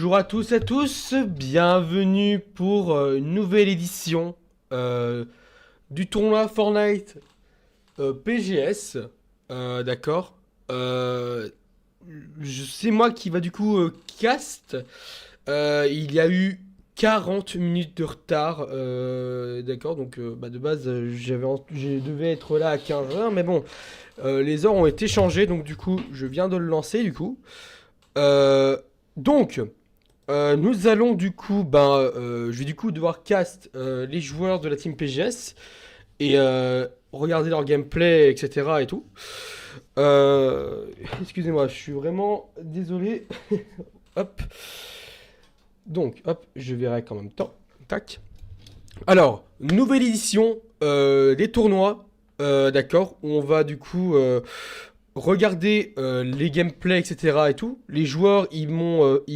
Bonjour à tous et à tous, bienvenue pour une nouvelle édition du tournoi Fortnite PGS, d'accord. C'est moi qui va du coup cast. Il y a eu 40 minutes de retard, d'accord, donc de base je devais être là à 15 heures, mais bon, les heures ont été changées, donc du coup je viens de le lancer du coup. Donc, nous allons du coup, je vais du coup devoir cast les joueurs de la team PGS et regarder leur gameplay, etc. et tout. Excusez-moi, je suis vraiment désolé. Hop. Donc, hop, je verrai en même temps. Tac. Alors, nouvelle édition des tournois, d'accord, où on va du coup regarder les gameplays, etc. et tout. Les joueurs, ils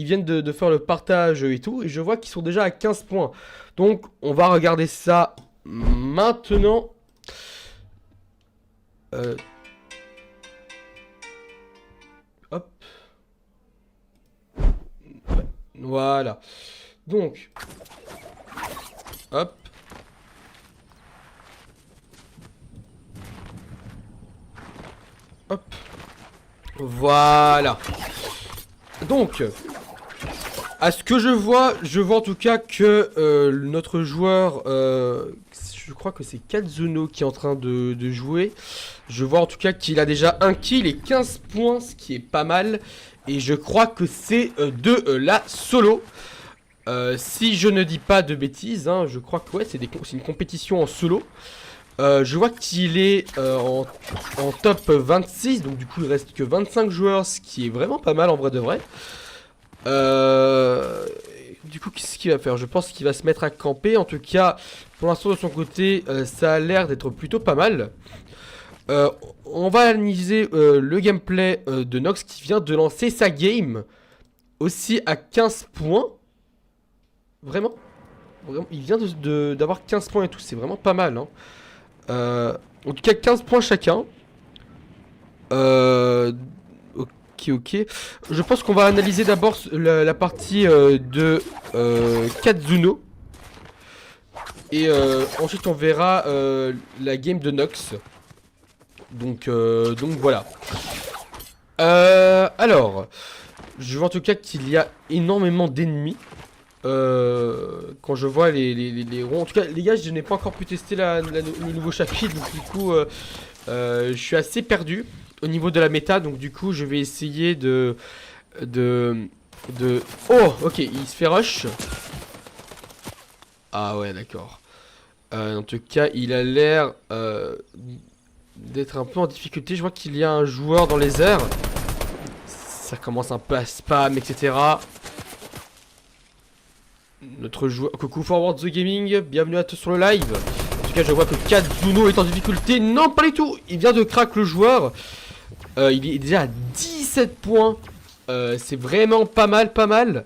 viennent de faire le partage et tout. Et je vois qu'ils sont déjà à 15 points. Donc, on va regarder ça maintenant. Hop. Ouais, voilà. Donc, hop. Hop. Voilà. Donc, à ce que je vois en tout cas que notre joueur, je crois que c'est Kazuno qui est en train de jouer. Je vois en tout cas qu'il a déjà 1 kill et 15 points, ce qui est pas mal. Et je crois que c'est de la solo. Si je ne dis pas de bêtises, hein, je crois que ouais, c'est une compétition en solo. Je vois qu'il est en top 26, donc du coup il reste que 25 joueurs, ce qui est vraiment pas mal en vrai de vrai. Du coup, qu'est-ce qu'il va faire? Je pense qu'il va se mettre à camper. En tout cas, pour l'instant de son côté, ça a l'air d'être plutôt pas mal. On va analyser le gameplay de Nox qui vient de lancer sa game. Aussi à 15 points. Vraiment, il vient d'avoir 15 points et tout, c'est vraiment pas mal, hein. En tout cas 15 points chacun. Ok. Je pense qu'on va analyser d'abord la partie de Kazuno. Et ensuite on verra la game de Nox. Donc voilà. Alors, je vois en tout cas qu'il y a énormément d'ennemis. Quand je vois les ronds. En tout cas, les gars, je n'ai pas encore pu tester le nouveau chapitre. Donc, du coup, je suis assez perdu au niveau de la méta. Donc, du coup, je vais essayer de. Oh, ok, il se fait rush. Ah, ouais, d'accord. En tout cas, il a l'air d'être un peu en difficulté. Je vois qu'il y a un joueur dans les airs. Ça commence un peu à spam, etc. Notre joueur, coucou Forward the Gaming, bienvenue à tous sur le live. En tout cas, je vois que Kazuno est en difficulté. Non, pas du tout. Il vient de crack le joueur. Il est déjà à 17 points. C'est vraiment pas mal.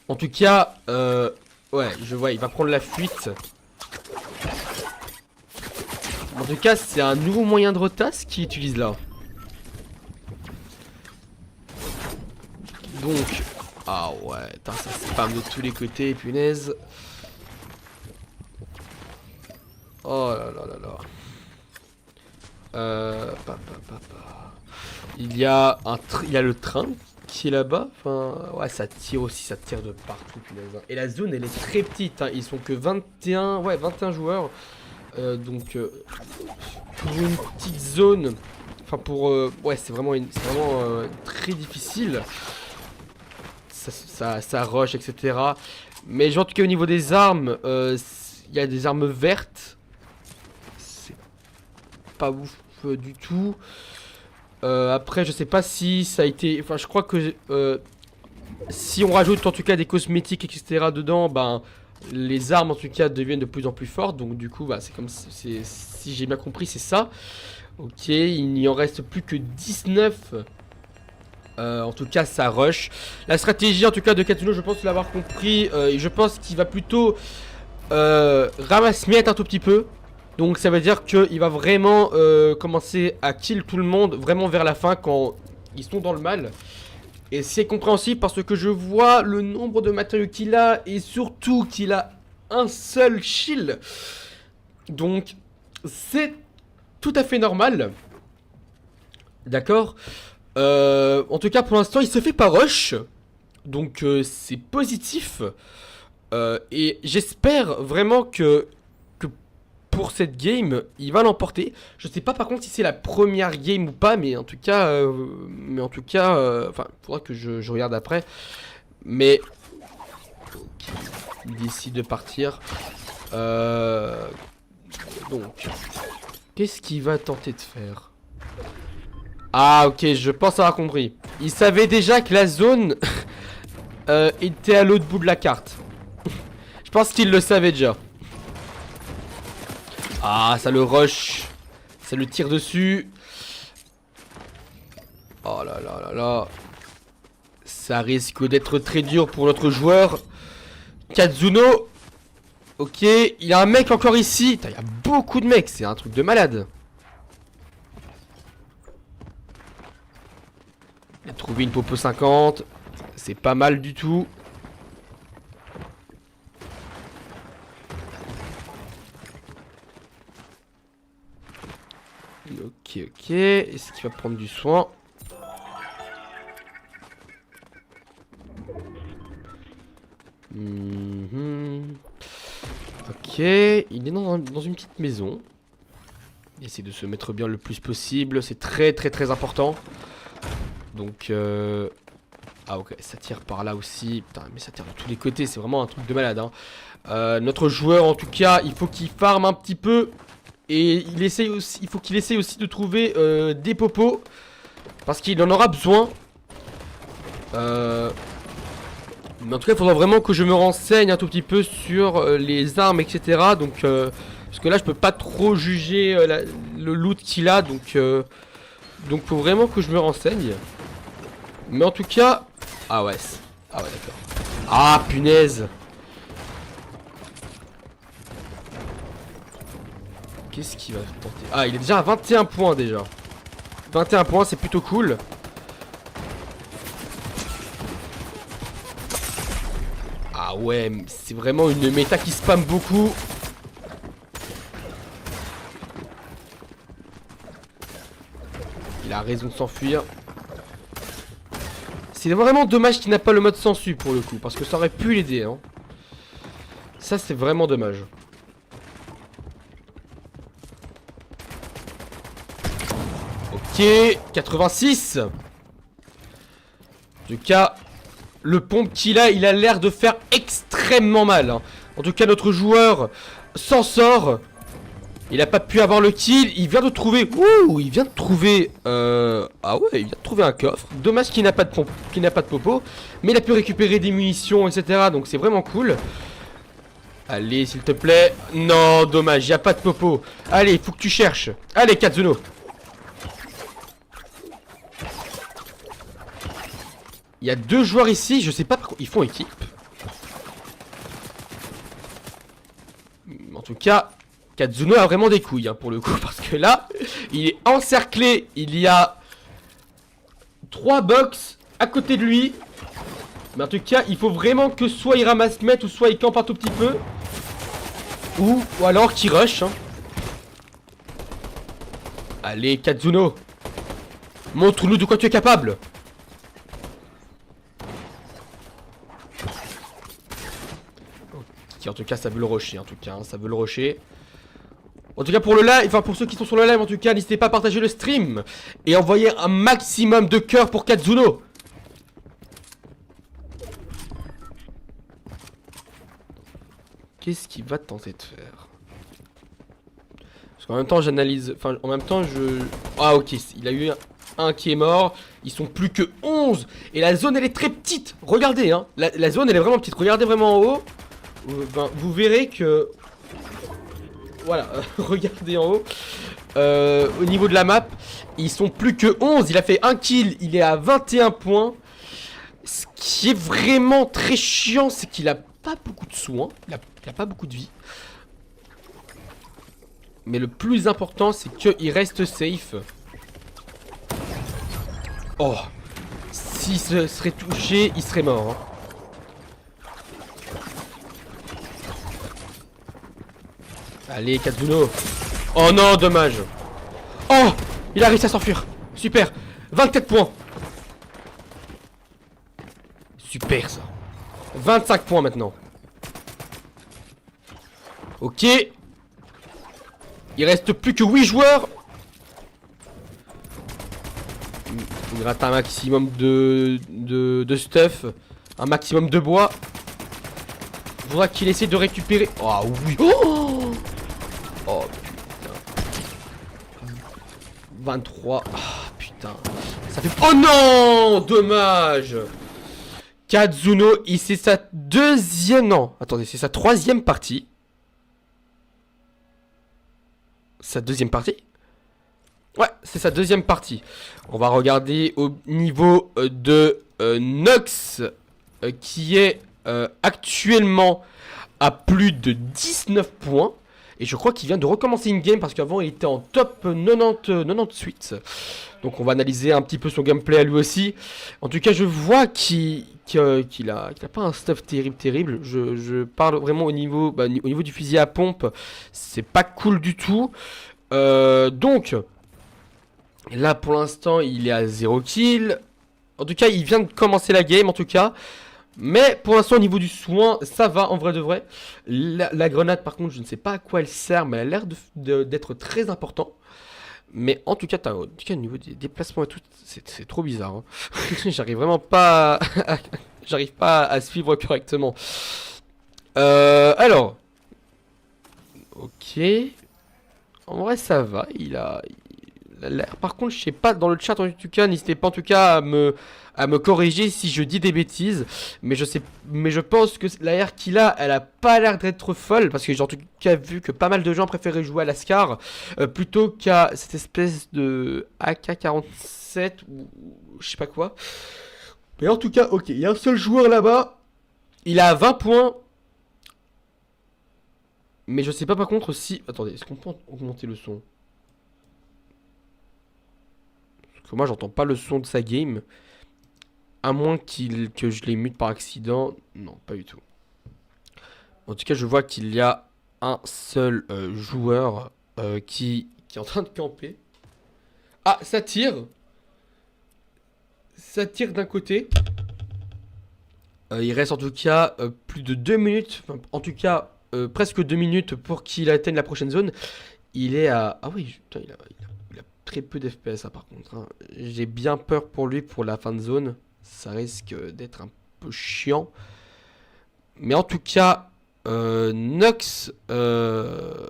En tout cas, ouais, je vois, il va prendre la fuite. En tout cas, c'est un nouveau moyen de retasse qu'il utilise là. Donc, ah ouais, ça spam de tous les côtés, punaise. Oh là là. Il y a le train qui est là-bas. Enfin, ouais, ça tire aussi, ça tire de partout, punaise. Et la zone, elle est très petite, hein. Ils sont que 21 joueurs. Donc, pour une petite zone, enfin ouais, c'est vraiment très difficile. Ça rush, etc. Mais genre, en tout cas au niveau des armes, il y a des armes vertes. C'est pas ouf du tout. Après je sais pas si ça a été... Enfin je crois que si on rajoute en tout cas des cosmétiques, etc. dedans, ben les armes en tout cas deviennent de plus en plus fortes. Donc du coup c'est comme si j'ai bien compris, c'est ça. Ok, il n'y en reste plus que 19. En tout cas ça rush. La stratégie en tout cas de Kazuno, je pense l'avoir compris, et je pense qu'il va plutôt ramasse-miettes un tout petit peu. Donc ça veut dire qu'il va vraiment commencer à kill tout le monde vraiment vers la fin quand ils sont dans le mal. Et c'est compréhensible parce que je vois le nombre de matériaux qu'il a et surtout qu'il a un seul shield. Donc c'est tout à fait normal. D'accord. En tout cas pour l'instant il se fait pas rush. Donc c'est positif. Et j'espère vraiment que pour cette game, il va l'emporter. Je sais pas par contre si c'est la première game ou pas, mais en tout cas, enfin, faudra que je regarde après. Mais il décide de partir. Donc, qu'est-ce qu'il va tenter de faire? Ah, ok, je pense avoir compris. Il savait déjà que la zone était à l'autre bout de la carte. Je pense qu'il le savait déjà. Ah, ça le rush. Ça le tire dessus. Oh là là là là. Ça risque d'être très dur pour notre joueur. Kazuno. Ok, il y a un mec encore ici. Il y a beaucoup de mecs, c'est un truc de malade. Il a trouvé une popo 50. C'est pas mal du tout. Ok, ok. Est-ce qu'il va prendre du soin? Ok, il est dans une petite maison. Il essaie de se mettre bien le plus possible. C'est très très très important. Donc ah ok, ça tire par là aussi. Putain, mais ça tire de tous les côtés. C'est vraiment un truc de malade hein. Notre joueur en tout cas, il faut qu'il farme un petit peu. Et il faut qu'il essaye aussi de trouver des popos. Parce qu'il en aura besoin. Mais en tout cas il faudra vraiment que je me renseigne un tout petit peu sur les armes etc. Donc parce que là je peux pas trop juger le loot qu'il a. Donc faut vraiment que je me renseigne. Mais en tout cas. Ah ouais. Ah ouais d'accord. Ah punaise. Qu'est-ce qu'il va tenter? Ah il est déjà à 21 points déjà. 21 points c'est plutôt cool. Ah ouais, c'est vraiment une méta qui spam beaucoup. Il a raison de s'enfuir. C'est vraiment dommage qu'il n'a pas le mode sensu pour le coup. Parce que ça aurait pu l'aider hein. Ça c'est vraiment dommage. Ok, 86. En tout cas, le pompe qu'il a, il a l'air de faire extrêmement mal hein. En tout cas notre joueur s'en sort. Il a pas pu avoir le kill. Il vient de trouver. Ouh, il vient de trouver. Ah ouais, il vient de trouver un coffre. Dommage qu'il n'a pas de pompe, qu'il n'a pas de popo. Mais il a pu récupérer des munitions, etc. Donc c'est vraiment cool. Allez, s'il te plaît. Non, dommage, il n'y a pas de popo. Allez, il faut que tu cherches. Allez, Kazuno. Il y a deux joueurs ici. Je sais pas pourquoi ils font équipe. En tout cas. Kazuno a vraiment des couilles hein, pour le coup. Parce que là, il est encerclé. Il y a 3 box à côté de lui. Mais en tout cas, il faut vraiment que soit il ramasse met ou soit il campe un tout petit peu. Ou alors qu'il rush. Hein. Allez, Kazuno. Montre-nous de quoi tu es capable. Ok, en tout cas, ça veut le rusher. En tout cas, hein, ça veut le rusher. En tout cas pour le live, enfin pour ceux qui sont sur le live en tout cas, n'hésitez pas à partager le stream et envoyer un maximum de cœur pour Kazuno. Qu'est-ce qu'il va tenter de faire? Parce qu'en même temps j'analyse, enfin en même temps je... Ah ok, il a eu un qui est mort, ils sont plus que 11 et la zone elle est très petite, regardez hein, la zone elle est vraiment petite, regardez vraiment en haut, ben, vous verrez que... Voilà, regardez en haut. Au niveau de la map, ils sont plus que 11. Il a fait un kill, il est à 21 points. Ce qui est vraiment très chiant, c'est qu'il a pas beaucoup de soins. Il a pas beaucoup de vie. Mais le plus important, c'est qu'il reste safe. Oh, s'il serait touché, il serait mort. Hein. Allez, Katsuno. Oh non, dommage. Oh, il a réussi à s'enfuir. Super. 24 points. Super ça. 25 points maintenant. Ok. Il reste plus que 8 joueurs. Il rate un maximum de stuff. Un maximum de bois. Il faudra qu'il essaie de récupérer. Oh oui. Oh, oh putain. 23. Ah putain. Ça fait. Oh non. Dommage. Katsuno, c'est sa deuxième. Non, attendez, c'est sa troisième partie. Sa deuxième partie? Ouais, c'est sa deuxième partie. On va regarder au niveau de Nox, qui est actuellement à plus de 19 points. Et je crois qu'il vient de recommencer une game parce qu'avant il était en top 98. Donc on va analyser un petit peu son gameplay à lui aussi. En tout cas, je vois qu'il a pas un stuff terrible. Je parle vraiment au niveau du fusil à pompe. C'est pas cool du tout. Donc, là pour l'instant, il est à 0 kill. En tout cas, il vient de commencer la game en tout cas. Mais pour l'instant au niveau du soin ça va en vrai de vrai. La grenade par contre je ne sais pas à quoi elle sert mais elle a l'air d'être très important. Mais en tout cas au niveau des déplacements et tout c'est trop bizarre hein. J'arrive vraiment pas j'arrive pas à suivre correctement. Alors ok. En vrai ça va. Il a l'air. Par contre je sais pas dans le chat en tout cas. N'hésitez pas en tout cas à me corriger si je dis des bêtises. Mais je pense que la R qu'il a, elle a pas l'air d'être folle. Parce que j'ai en tout cas vu que pas mal de gens préféraient jouer à la Scar plutôt qu'à cette espèce de AK-47 ou je sais pas quoi. Mais en tout cas, ok, il y a un seul joueur là-bas. Il a 20 points. Mais je sais pas par contre si... Attendez, est-ce qu'on peut augmenter le son? Parce que moi j'entends pas le son de sa game. À moins que je les mute par accident. Non, pas du tout. En tout cas, je vois qu'il y a un seul joueur qui est en train de camper. Ah, ça tire. Ça tire d'un côté. Il reste en tout cas plus de 2 minutes. Enfin, en tout cas, presque 2 minutes pour qu'il atteigne la prochaine zone. Il est à... Ah oui, putain, il a très peu d'FPS par contre. Hein. J'ai bien peur pour lui pour la fin de zone. Ça risque d'être un peu chiant. Mais en tout cas, Nox, en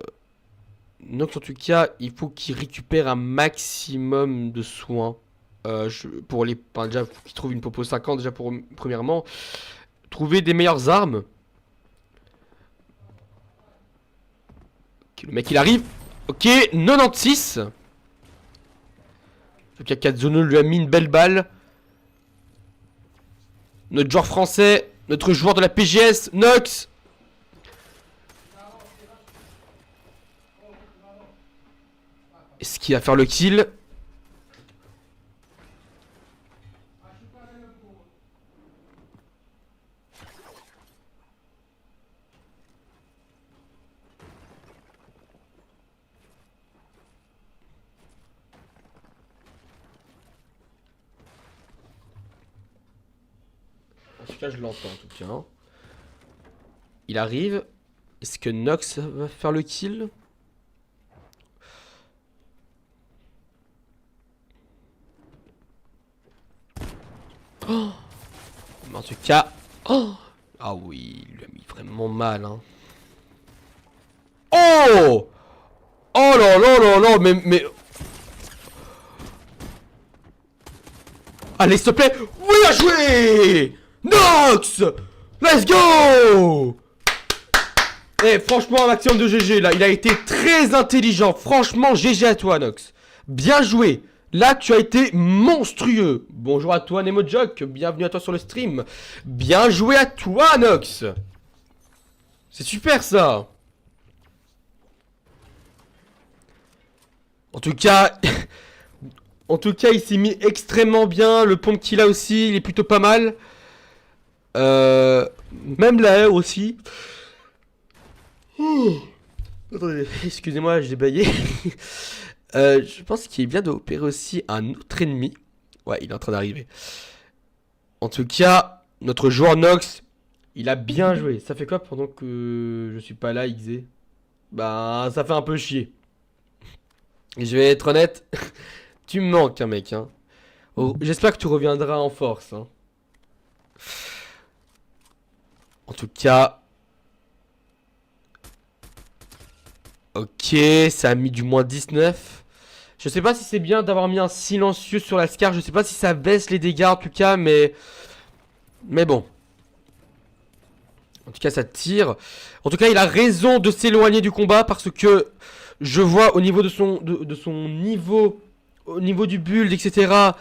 tout cas, il faut qu'il récupère un maximum de soins. Pour les, enfin, déjà, faut qu'il trouve une popo 50 déjà premièrement. Trouver des meilleures armes. Okay, le mec il arrive. Ok, 96. En tout cas, Katsuno lui a mis une belle balle. Notre joueur français, notre joueur de la PGS, Nox. Est-ce qu'il va faire le kill? En tout cas, je l'entends en tout cas. Il arrive. Est-ce que Nox va faire le kill? Oh, mais en tout cas... Oh, ah oui, il lui a mis vraiment mal. Hein. Oh, oh là là là là, mais... Allez, s'il te plaît. Oui, à jouer Nox. Let's go. Eh, franchement, un maximum de GG, là. Il a été très intelligent. Franchement, GG à toi, Nox. Bien joué. Là, tu as été monstrueux. Bonjour à toi, Nemojok. Bienvenue à toi sur le stream. Bien joué à toi, Nox. C'est super, ça. En tout cas, En tout cas, il s'est mis extrêmement bien. Le pompe qu'il a aussi, il est plutôt pas mal. Euh, Même la haie aussi. Attendez, excusez-moi, j'ai baillé. Je pense qu'il est bien d'opérer aussi un autre ennemi. Ouais, il est en train d'arriver. En tout cas, notre joueur Nox, il a bien joué. Ça fait quoi pendant que je suis pas là, XZ? Bah, ça fait un peu chier. Et je vais être honnête, tu me manques, hein, mec. Hein. Oh, j'espère que tu reviendras en force. Hein. En tout cas, ok, ça a mis du moins 19. Je sais pas si c'est bien d'avoir mis un silencieux sur la Scar. Je sais pas si ça baisse les dégâts en tout cas, mais bon. En tout cas, ça tire. En tout cas, il a raison de s'éloigner du combat parce que je vois au niveau de son niveau, au niveau du build, etc.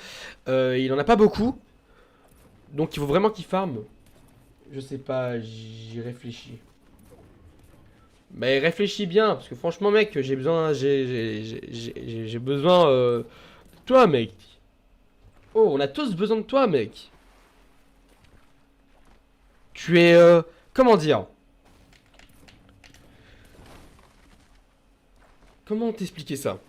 Il en a pas beaucoup. Donc, il faut vraiment qu'il farm. Je sais pas, j'y réfléchis. Mais réfléchis bien, parce que franchement, mec, j'ai besoin, j'ai besoin de toi, mec. Oh, on a tous besoin de toi, mec. Tu es, comment dire? Comment t'expliquer ça?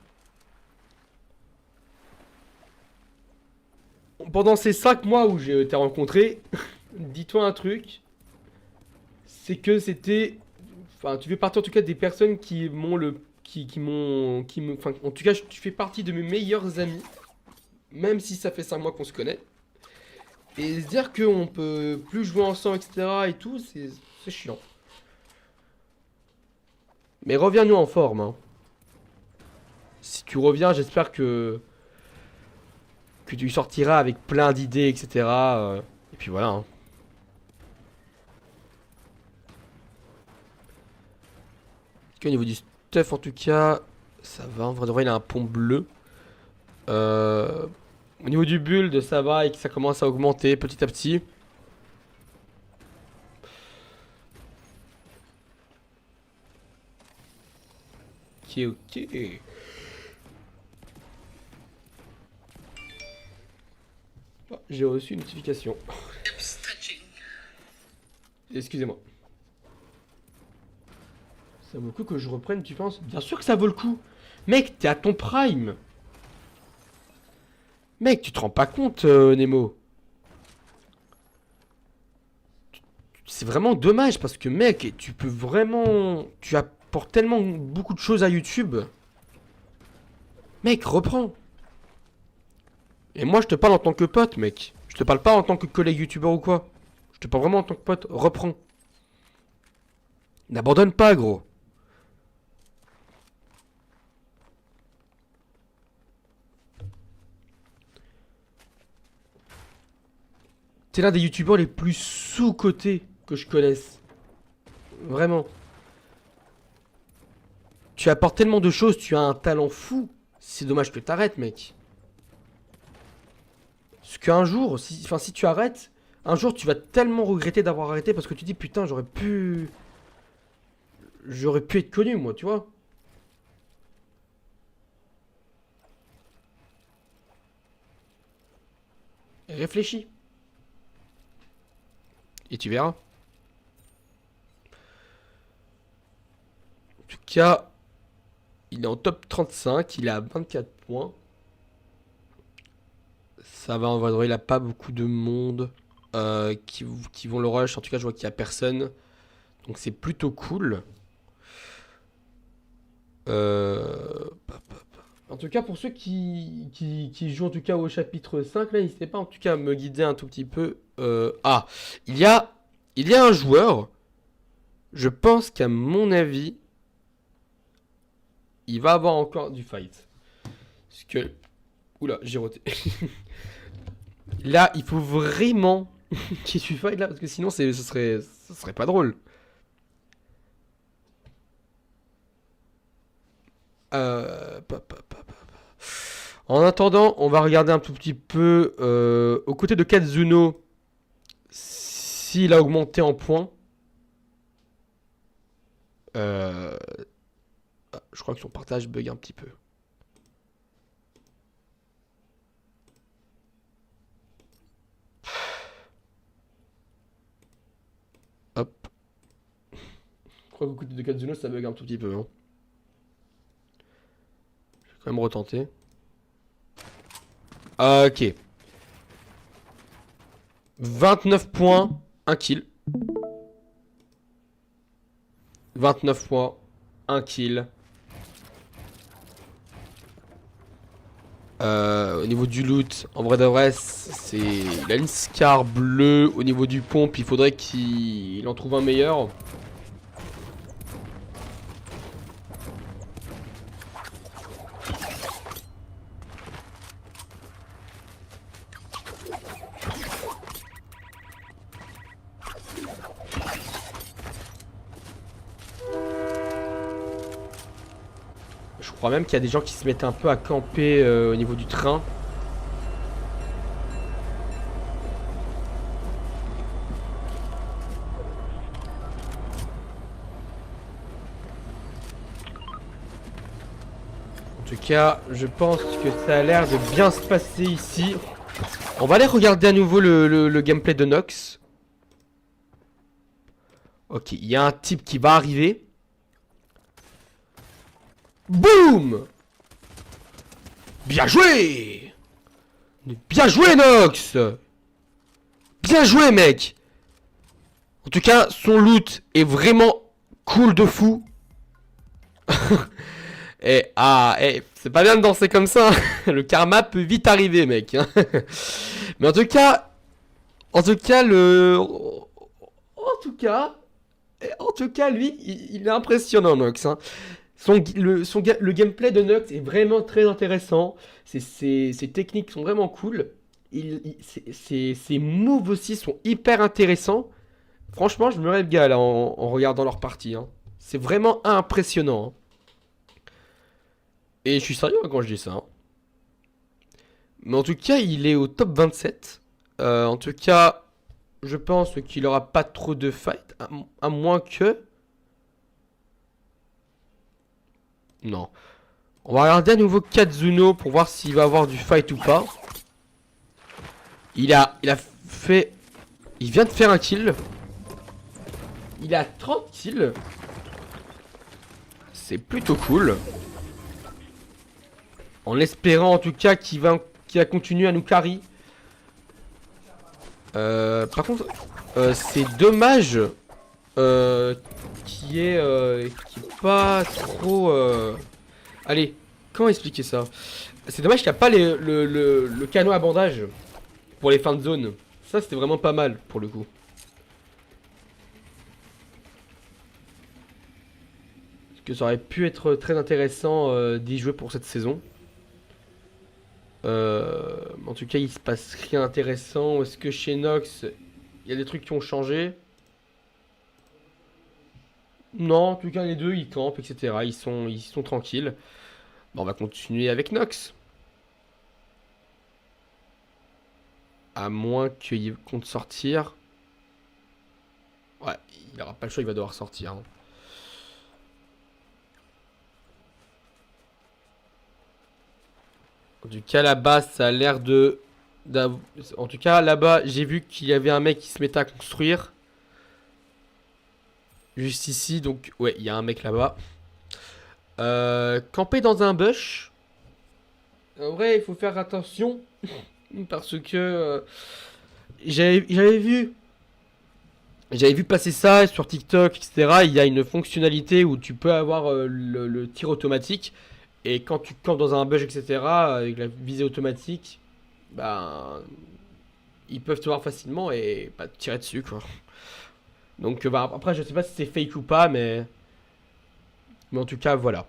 Pendant ces 5 mois où j'ai été rencontré, dis-toi un truc, c'est que c'était, enfin, tu fais partie en tout cas des personnes qui m'ont qui m'ont, qui me, enfin, en tout cas, tu fais partie de mes meilleurs amis, même si ça fait 5 mois qu'on se connaît. Et se dire qu'on peut plus jouer ensemble, etc. et tout, c'est chiant. Mais reviens-nous en forme, hein. Si tu reviens, j'espère que tu sortiras avec plein d'idées, etc. Et puis voilà, hein. Au niveau du stuff, en tout cas, ça va. En vrai de vrai, il a un pont bleu. Euh, Au niveau du build, ça va et que ça commence à augmenter petit à petit. Ok, ok. Oh, j'ai reçu une notification. Excusez-moi. Ça vaut le coup que je reprenne, tu penses? Bien sûr que ça vaut le coup. Mec, t'es à ton prime. Mec, tu te rends pas compte, Nemo. C'est vraiment dommage parce que, mec, tu peux vraiment. Tu apportes tellement beaucoup de choses à YouTube. Mec, reprends. Et moi, je te parle en tant que pote, mec. Je te parle pas en tant que collègue YouTubeur ou quoi. Je te parle vraiment en tant que pote. Reprends. N'abandonne pas, gros. T'es l'un des youtubeurs les plus sous-cotés que je connaisse. Vraiment. Tu apportes tellement de choses, tu as un talent fou. C'est dommage que t'arrêtes, mec. Parce qu'un jour, si tu arrêtes, un jour tu vas tellement regretter d'avoir arrêté parce que tu dis putain, j'aurais pu être connu, moi, tu vois. Réfléchis. Et tu verras. En tout cas, il est en top 35, il est à 24 points. Ça va, en vrai, de vrai, il a pas beaucoup de monde qui vont le rush. En tout cas, je vois qu'il y a personne. Donc c'est plutôt cool. En tout cas, pour ceux qui jouent en tout cas au chapitre 5, là, n'hésitez pas en tout cas à me guider un tout petit peu. Ah, il y a, il y a un joueur, je pense qu'à mon avis, il va avoir encore du fight. Parce que... Oula, j'ai roté. Là, il faut vraiment qu'il y ait du fight là, parce que sinon ce serait pas drôle. En attendant, on va regarder un tout petit peu aux côtés de Katsuno s'il a augmenté en points. Euh, je crois que son partage bug un petit peu. crois qu'au côté de Katsuno, ça bug un tout petit peu. Hein. Je vais quand même retenter. Ok. 29 points, 1 kill. 29 points, 1 kill. Au niveau du loot, en vrai de vrai, c'est... Il a une scar bleue. Au niveau du pompe, il faudrait qu'il en trouve un meilleur. Je crois même qu'il y a des gens qui se mettent un peu à camper au niveau du train. En tout cas, je pense que ça a l'air de bien se passer ici. On va aller regarder à nouveau le gameplay de Nox. Ok, il y a un type qui va arriver. Boum! Bien joué! Bien joué, Nox! Bien joué, mec! En tout cas, son loot est vraiment cool de fou. C'est pas bien de danser comme ça. Le karma peut vite arriver, mec. Mais en tout cas, en tout cas, lui, il est impressionnant, Nox. Hein. Le gameplay de Nox est vraiment très intéressant. Ses techniques sont vraiment cool. Ses moves aussi sont hyper intéressants. Franchement, je me régale en regardant leur partie. Hein. C'est vraiment impressionnant. Hein. Et je suis sérieux quand je dis ça. Hein. Mais en tout cas, il est au top 27. En tout cas, je pense qu'il aura pas trop de fight. À moins que... Non. On va regarder à nouveau Katsuno pour voir s'il va avoir du fight ou pas. Il a fait... Il vient de faire un kill. Il a 30 kills. C'est plutôt cool. En espérant en tout cas qu'il va continuer à nous carry. Par contre, c'est dommage qui est pas trop... Allez, comment expliquer ça? C'est dommage qu'il n'y a pas le canot à bandage pour les fins de zone. Ça, c'était vraiment pas mal pour le coup. Parce que ça aurait pu être très intéressant d'y jouer pour cette saison. En tout cas, il se passe rien d'intéressant. Est-ce que chez Nox, il y a des trucs qui ont changé? Non, en tout cas, les deux, ils campent, etc. Ils sont tranquilles. Bon, on va continuer avec Nox. À moins qu'il compte sortir. Ouais, il n'aura pas le choix, il va devoir sortir. Hein. En tout cas, là-bas, ça a l'air de... En tout cas, là-bas, j'ai vu qu'il y avait un mec qui se mettait à construire. Juste ici, donc... Ouais, il y a un mec là-bas. Camper dans un bush. En vrai, il faut faire attention. Parce que... J'avais vu passer ça sur TikTok, etc. Il y a une fonctionnalité où tu peux avoir le tir automatique. Et quand tu campes dans un bush, etc., avec la visée automatique, ben, ils peuvent te voir facilement et bah, te tirer dessus, quoi. Donc, bah, après, je sais pas si c'est fake ou pas, mais en tout cas, voilà.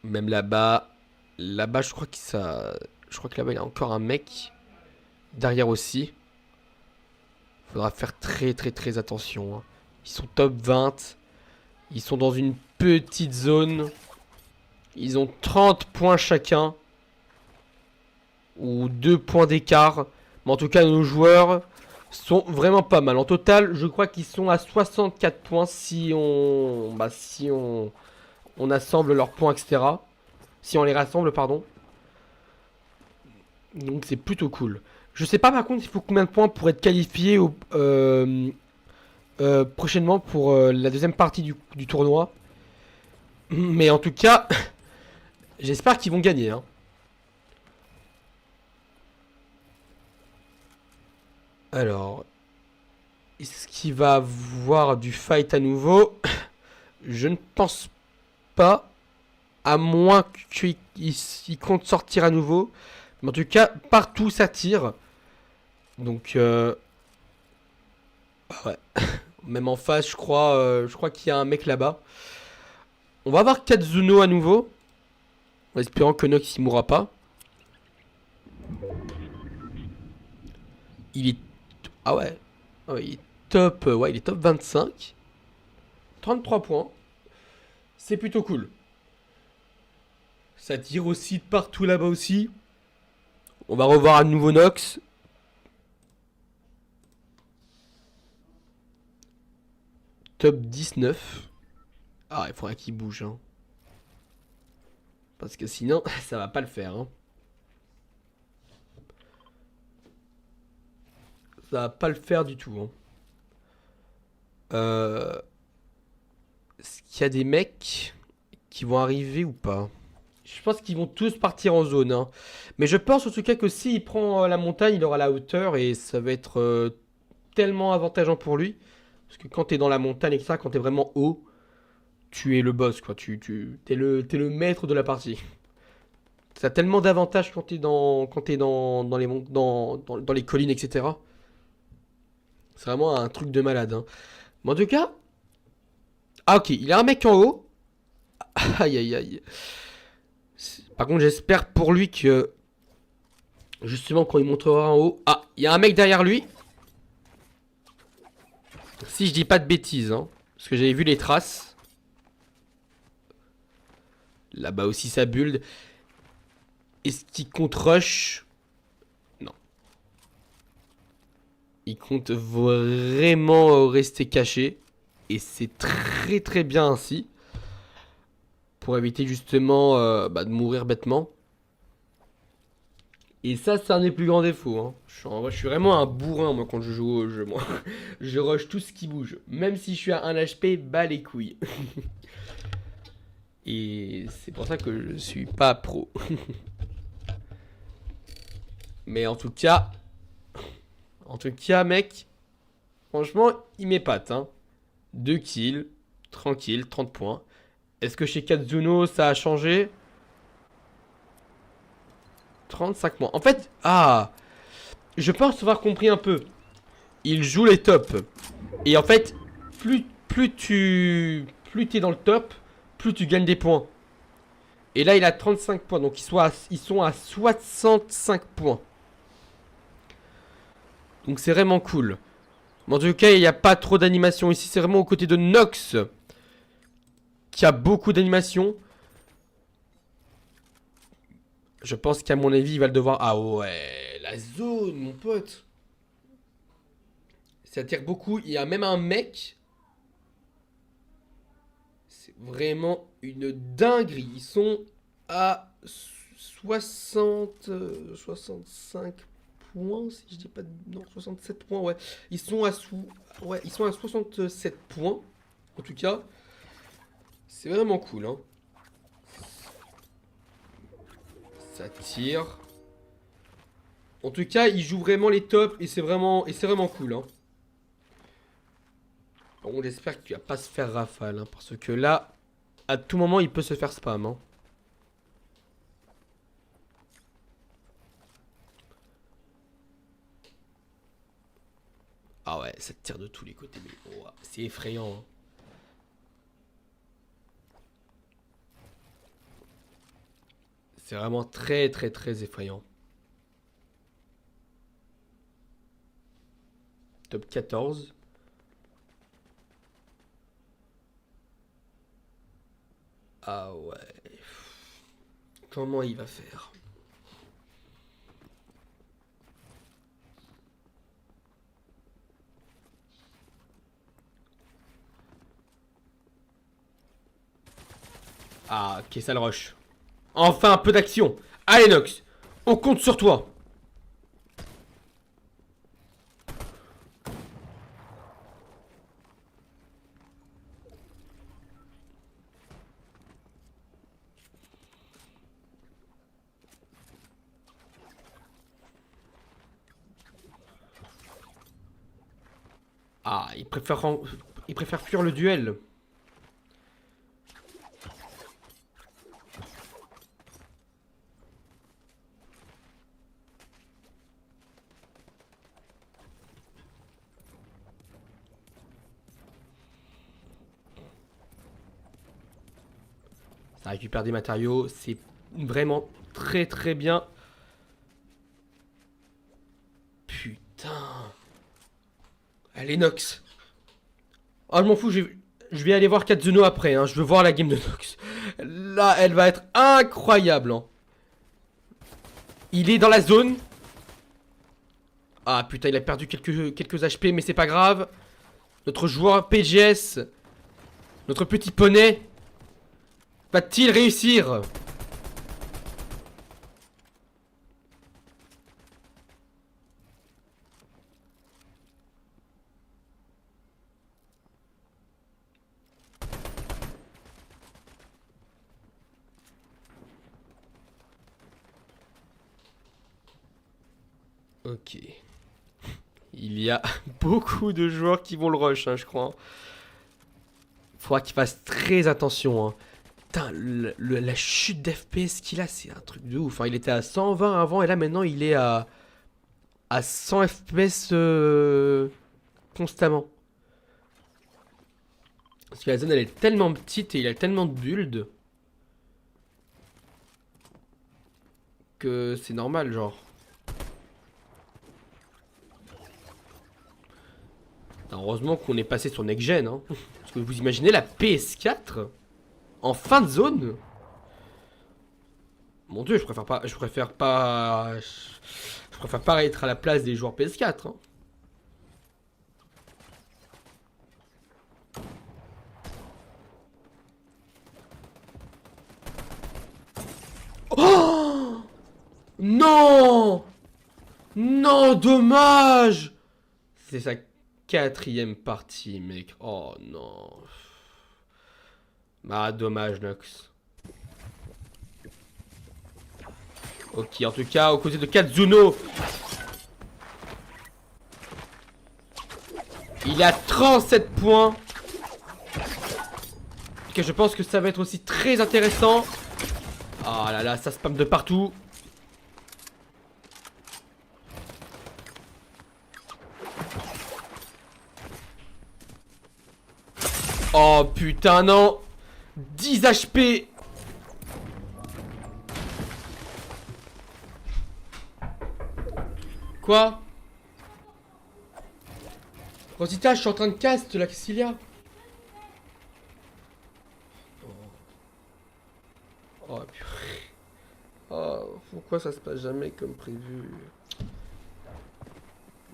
Même là-bas, je crois je crois que là-bas, il y a encore un mec derrière aussi. Faudra faire très, très, très attention. Hein. Ils sont top 20. Ils sont dans une petite zone. Ils ont 30 points chacun. Ou 2 points d'écart. Mais en tout cas, nos joueurs sont vraiment pas mal. En total, je crois qu'ils sont à 64 points si on... Bah, si on assemble leurs points, etc. Si on les rassemble, pardon. Donc c'est plutôt cool. Je sais pas par contre il faut combien de points pour être qualifié prochainement pour la deuxième partie du tournoi. Mais en tout cas, j'espère qu'ils vont gagner. Hein. Alors, est-ce qu'il va avoir du fight à nouveau? Je ne pense pas. À moins qu'il compte sortir à nouveau. Mais en tout cas, partout ça tire. Donc, ouais. Même en face, je crois qu'il y a un mec là-bas. On va voir Kazuno à nouveau. En espérant que Nox il mourra pas. Il est... Ah ouais. Ah ouais, il est top... Ouais, il est top 25. 33 points. C'est plutôt cool. Ça tire aussi de partout là-bas aussi. On va revoir à nouveau Nox. Top 19. Ah, il faudra qu'il bouge. Hein. Parce que sinon, ça va pas le faire. Hein. Ça va pas le faire du tout. Hein. Est-ce qu'il y a des mecs qui vont arriver ou pas? Je pense qu'ils vont tous partir en zone. Hein. Mais je pense en tout cas que s'il prend la montagne, il aura la hauteur et ça va être tellement avantageant pour lui. Parce que quand t'es dans la montagne et que ça, quand t'es vraiment haut, tu es le boss, quoi. T'es le maître de la partie. Ça a tellement d'avantages quand t'es dans les collines, etc. C'est vraiment un truc de malade. Hein. Mais en tout cas... Ah ok, il y a un mec en haut. Aïe aïe aïe. Par contre, j'espère pour lui que... Justement, quand il montera en haut... Ah, il y a un mec derrière lui. Si je dis pas de bêtises, hein. Parce que j'avais vu les traces. Là-bas aussi, ça build. Est-ce qu'il compte rush? Non. Il compte vraiment rester caché. Et c'est très très bien ainsi. Pour éviter justement de mourir bêtement. Et ça, c'est un des plus grands défauts. Hein. Je suis vraiment un bourrin, moi, quand je joue au jeu. Moi. Je rush tout ce qui bouge. Même si je suis à 1 HP, bas les couilles. Et c'est pour ça que je suis pas pro. Mais en tout cas, mec, franchement, il m'épate. Hein. 2 kills, tranquille, 30 points. Est-ce que chez Kazuno, ça a changé? 35 mois. En fait, je pense avoir compris un peu. Il joue les tops. Et en fait, plus t'es dans le top, plus tu gagnes des points. Et là, il a 35 points. Donc, ils sont à 65 points. Donc, c'est vraiment cool. Mais en tout cas, il n'y a pas trop d'animation ici. C'est vraiment aux côtés de Nox qui a beaucoup d'animation. Je pense qu'à mon avis, il va le devoir... Ah ouais, la zone, mon pote. Ça attire beaucoup. Il y a même un mec. C'est vraiment une dinguerie. Ils sont à 65 points, si je dis pas... Non, 67 points, ouais. Ils sont à 67 points. En tout cas, c'est vraiment cool, hein. Ça tire. En tout cas, il joue vraiment les tops et c'est vraiment cool, hein. Bon, j'espère qu'il va pas se faire rafale, hein, parce que là, à tout moment, il peut se faire spam, hein. Ah ouais, ça tire de tous les côtés, mais oh, c'est effrayant, hein. C'est vraiment très très très effrayant. Top 14. Ah ouais. Comment il va faire? Ah, ok, ça le rush. Enfin un peu d'action. Allez Nox, on compte sur toi. Ah, il préfère fuir le duel. Ça récupère des matériaux, c'est vraiment très très bien. Putain. Allez Nox. Oh je m'en fous, je vais aller voir Katsuno après, hein. Je veux voir la game de Nox. Là, elle va être incroyable, hein. Il est dans la zone. Ah putain, il a perdu quelques HP, mais c'est pas grave. Notre joueur PGS, notre petit poney, va-t-il réussir? Ok. Il y a beaucoup de joueurs qui vont le rush, hein, je crois. Faudra qu'il fasse très attention, hein. Putain, la chute d'FPS qu'il a, c'est un truc de ouf, hein. Il était à 120 avant et là maintenant il est à 100 FPS constamment. Parce que la zone elle est tellement petite et il a tellement de builds que c'est normal, genre. Heureusement qu'on est passé sur Next Gen, hein. Parce que vous imaginez la PS4 en fin de zone? Mon dieu, je préfère pas être à la place des joueurs PS4, hein. Oh non! Non, dommage! C'est sa quatrième partie, mec. Oh non. Ah, dommage, Nox. Ok, en tout cas, aux côtés de Katsuno, il a 37 points. Ok, je pense que ça va être aussi très intéressant. Ah là là, ça spam de partout. Oh putain, non. 10 HP. Quoi? Rosita, je suis en train de cast là, qu'est-ce qu'il y a? Oh purée. Oh, pourquoi ça se passe jamais comme prévu?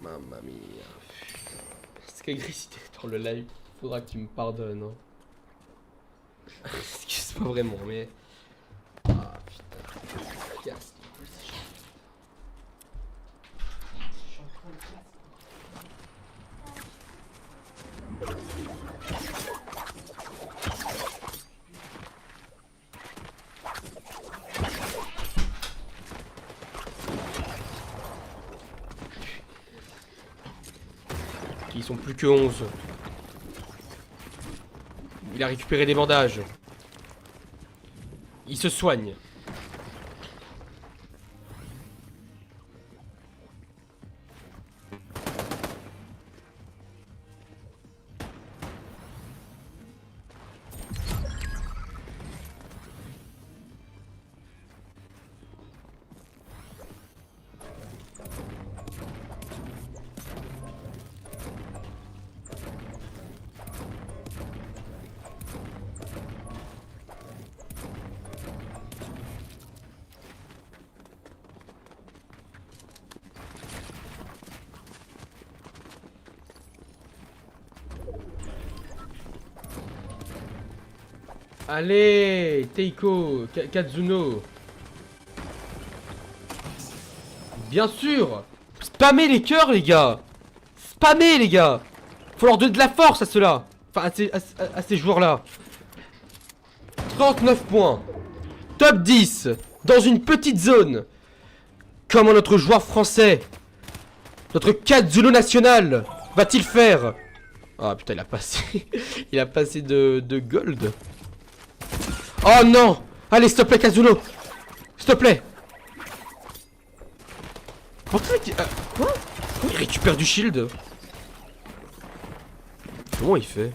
Mamma mia. Parce qu'agressité dans le live, faudra que tu me pardonnes, hein. Excuse-moi vraiment, mais... Ah putain. Casse. Ils sont plus que 11. Il a récupéré des bandages. Il se soigne. Allez, Teiko, Katsuno. Bien sûr. Spammez les cœurs, les gars. Spammez, les gars. Faut leur donner de la force à ceux-là. Enfin, à ces joueurs-là. 39 points. Top 10. Dans une petite zone. Comment notre joueur français, notre Katsuno national, va-t-il faire? Ah putain, il a passé. Il a passé de gold. Oh non! Allez, s'il te plaît, Kazuno! S'il te plaît! Pourquoi quoi? Comment il récupère du shield? Comment il fait?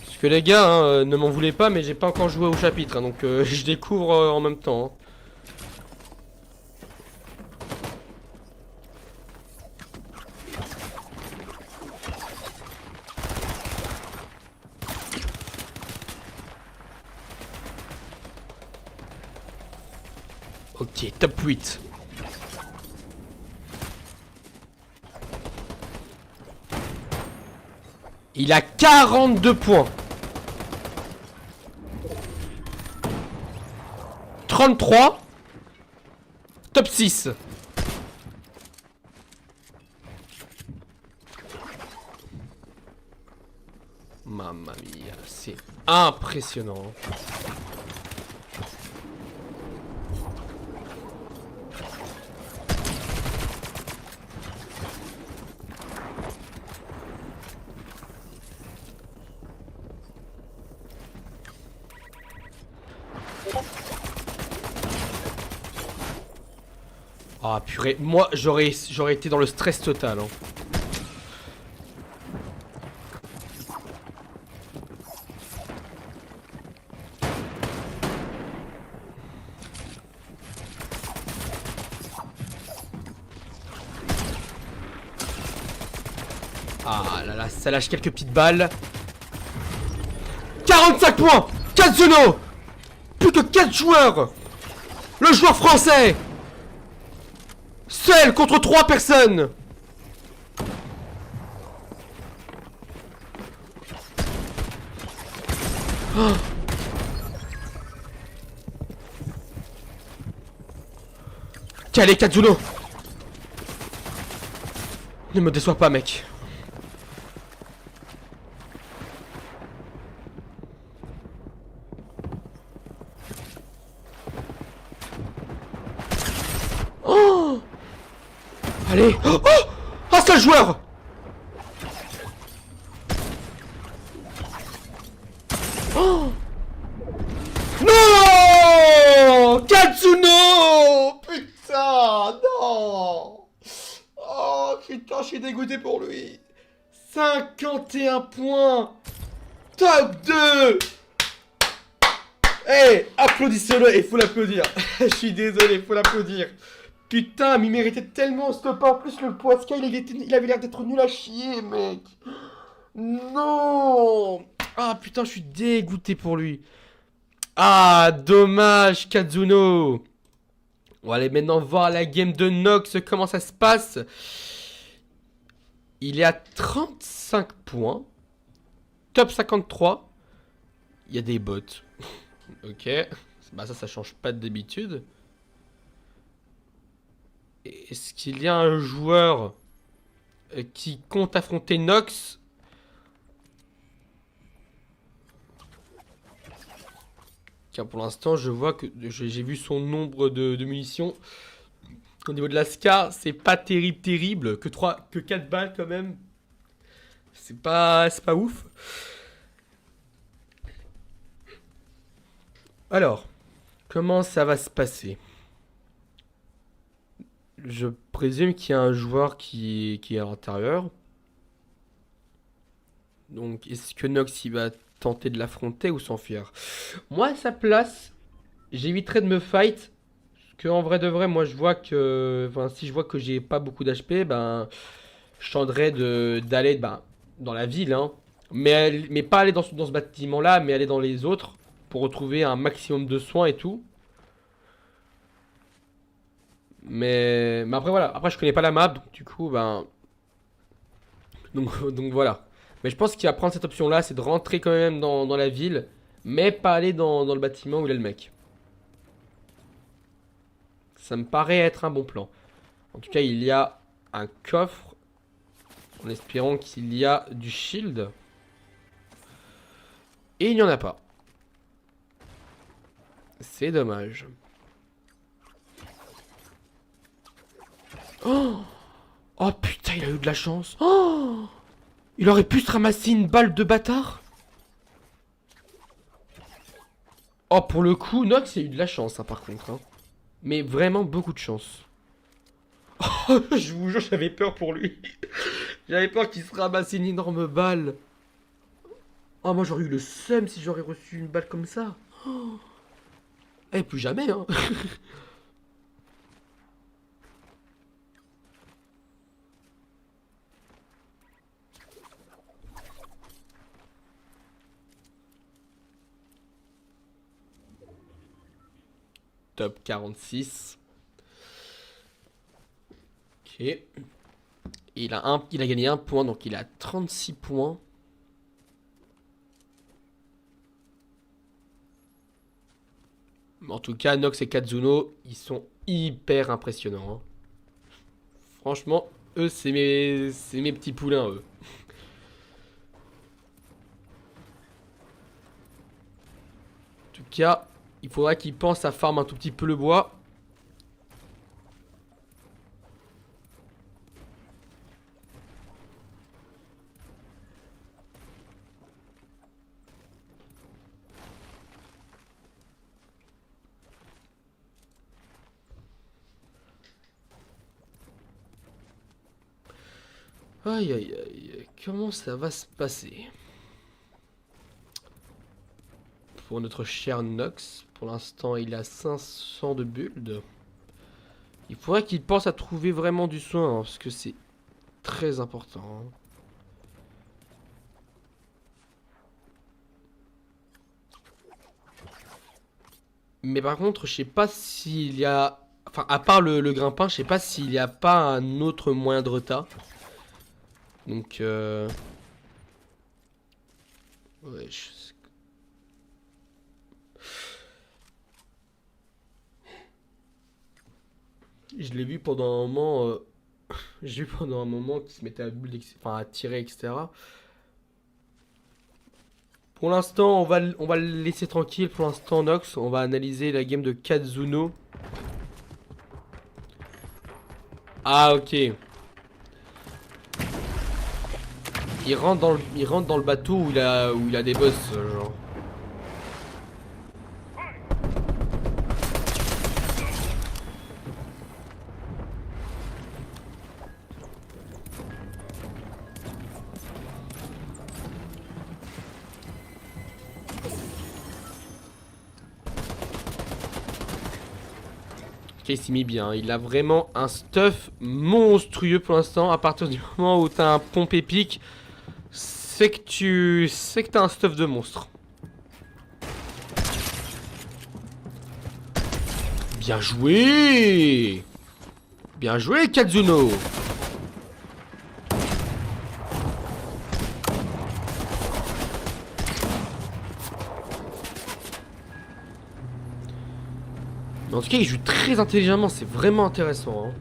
Parce que les gars, hein, ne m'en voulez pas, mais j'ai pas encore joué au chapitre, hein, donc je découvre en même temps. Hein. Ok, top 8. Il a 42 points. 33. Top 6. Mamma mia, c'est impressionnant. Ah purée, moi j'aurais été dans le stress total. Hein. Ah là là, ça lâche quelques petites balles. 45 points, Kazuno. Plus que 4 joueurs. Le joueur français. Seul contre 3 personnes. Oh. Allez, Kazuno. Ne me déçois pas, mec. Oh. Allez. Oh, oh. Un seul joueur. Oh. Non, Katsuno. Putain, non. Oh putain, je suis dégoûté pour lui. 51 points. Top 2. Eh, applaudissez-le, il faut l'applaudir. Je suis désolé, il faut l'applaudir. Putain, mais il méritait tellement ce top. En plus, le Poiscal, il avait l'air d'être nul à chier, mec. Non. Ah putain, je suis dégoûté pour lui. Ah, dommage, Kazuno. On va aller maintenant voir la game de Nox, comment ça se passe. Il est à 35 points. Top 53. Il y a des bots. Ok. Bah ça change pas d'habitude. Est-ce qu'il y a un joueur qui compte affronter Nox? Car pour l'instant, je vois que j'ai vu son nombre de munitions. Au niveau de la SCAR, c'est pas terrible. Que 4 balles quand même. C'est pas ouf. Alors, comment ça va se passer? Je présume qu'il y a un joueur qui est à l'intérieur. Donc, est-ce que Nox il va tenter de l'affronter ou s'enfuir? Moi, à sa place, j'éviterais de me fight. Parce que en vrai de vrai, moi je vois que. Enfin, si je vois que j'ai pas beaucoup d'HP, ben. Je tenterais d'aller dans la ville, hein. Mais pas aller dans ce bâtiment-là, mais aller dans les autres. Pour retrouver un maximum de soins et tout. Mais après voilà, après je connais pas la map, donc du coup ben. Donc voilà. Mais je pense qu'il va prendre cette option là, c'est de rentrer quand même dans la ville, mais pas aller dans le bâtiment où il y a le mec. Ça me paraît être un bon plan. En tout cas, il y a un coffre. En espérant qu'il y a du shield. Et il n'y en a pas. C'est dommage. Oh, oh putain, il a eu de la chance. Oh, Il aurait pu se ramasser une balle de bâtard. Oh, pour le coup, Nox a eu de la chance, hein, par contre. Hein. Mais vraiment beaucoup de chance. Oh, je vous jure, j'avais peur pour lui. J'avais peur qu'il se ramasse une énorme balle. Oh, moi j'aurais eu le seum si j'aurais reçu une balle comme ça. Oh. Eh, plus jamais, hein. Top 46. Ok. Il a gagné un point, donc il a 36 points. En tout cas, Nox et Kazuno, ils sont hyper impressionnants. Hein. Franchement, eux, c'est mes petits poulains, eux. En tout cas, il faudra qu'ils pensent à farm un tout petit peu le bois. Aïe aïe aïe, comment ça va se passer? Pour notre cher Nox, pour l'instant il a 500 de build. Il faudrait qu'il pense à trouver vraiment du soin, hein, parce que c'est très important. Hein. Mais par contre, je sais pas s'il y a... Enfin, à part le grimpin, je sais pas s'il n'y a pas un autre moyen de retard. Donc, ouais, je l'ai vu pendant un moment... J'ai vu pendant un moment qu'il se mettait à bulle, enfin à tirer, etc. Pour l'instant, on va le laisser tranquille. Pour l'instant, Nox, on va analyser la game de Kazuno. Ah, ok. Il rentre dans le bateau où il a des boss, genre. Ok, il s'y met bien. Il a vraiment un stuff monstrueux pour l'instant. À partir du moment où t'as un pompe épique, c'est que t'as un stuff de monstre. Bien joué! Bien joué, Kazuno! Mais en tout cas, il joue très intelligemment, c'est vraiment intéressant. Hein.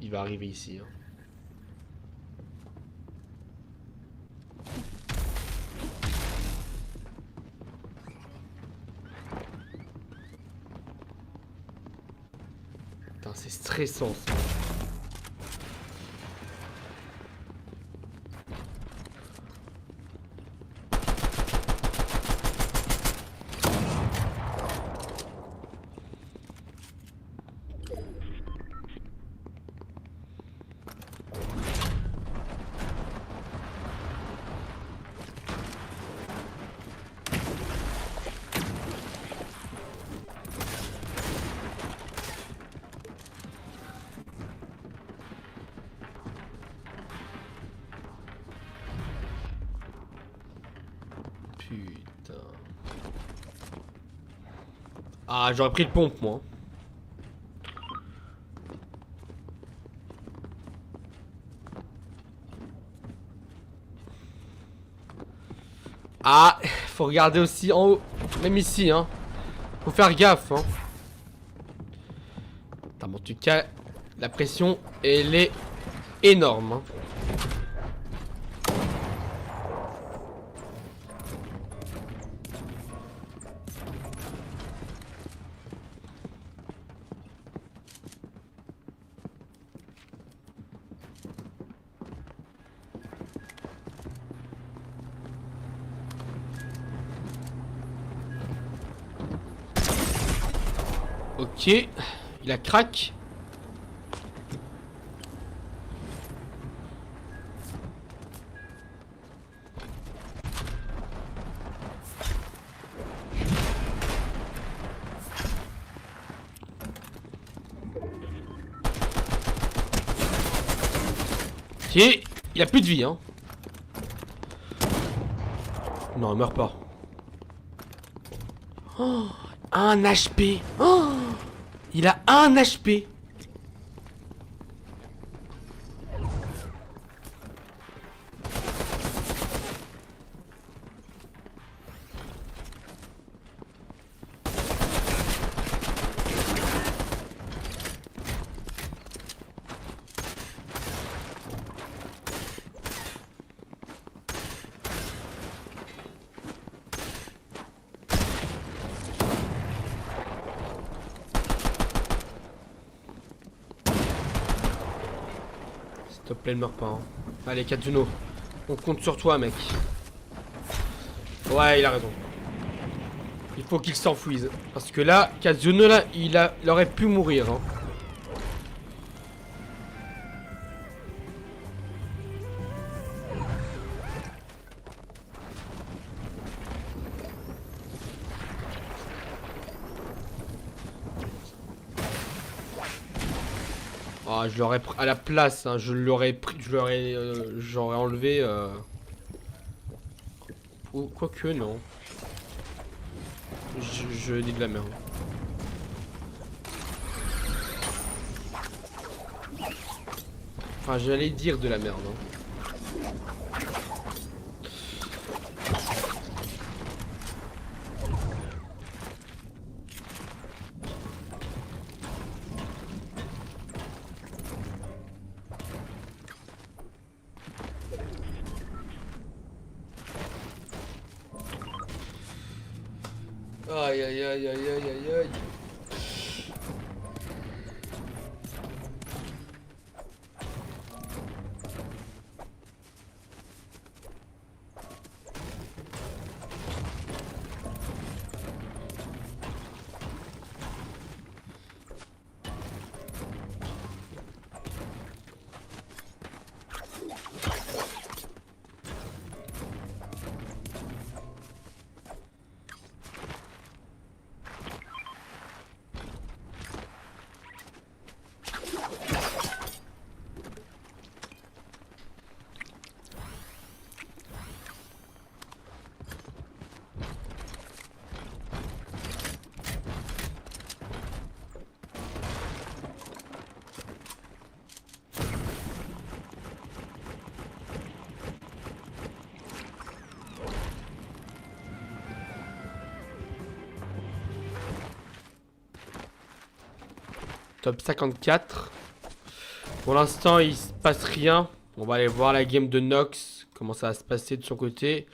Il va arriver ici. Hein. Putain, c'est stressant ça. putain. Ah, j'aurais pris le pompe, moi. Ah, faut regarder aussi en haut. Même ici, hein. Faut faire gaffe, hein. Attends, bon, en tout cas, la pression, elle est énorme, hein. Ok, il a crack. Ok, il a plus de vie, hein. Non, il meurt pas. Oh, 1 HP. Oh, il a 1 HP. S'il te plaît, ne meurs pas, hein. Allez, Katsuno, on compte sur toi, mec. Ouais, il a raison. Il faut qu'il s'enfuise. Parce que là, Katsuno, là, il aurait pu mourir, hein. Ah, je l'aurais à la place, hein, je l'aurais pris, j'aurais enlevé. Ou quoique non. Je dis de la merde. Enfin, j'allais dire de la merde, hein. Aïe aïe aïe aïe aïe aïe aïe. Top 54. Pour l'instant, il se passe rien. On va aller voir la game de Nox. Comment ça va se passer de son côté.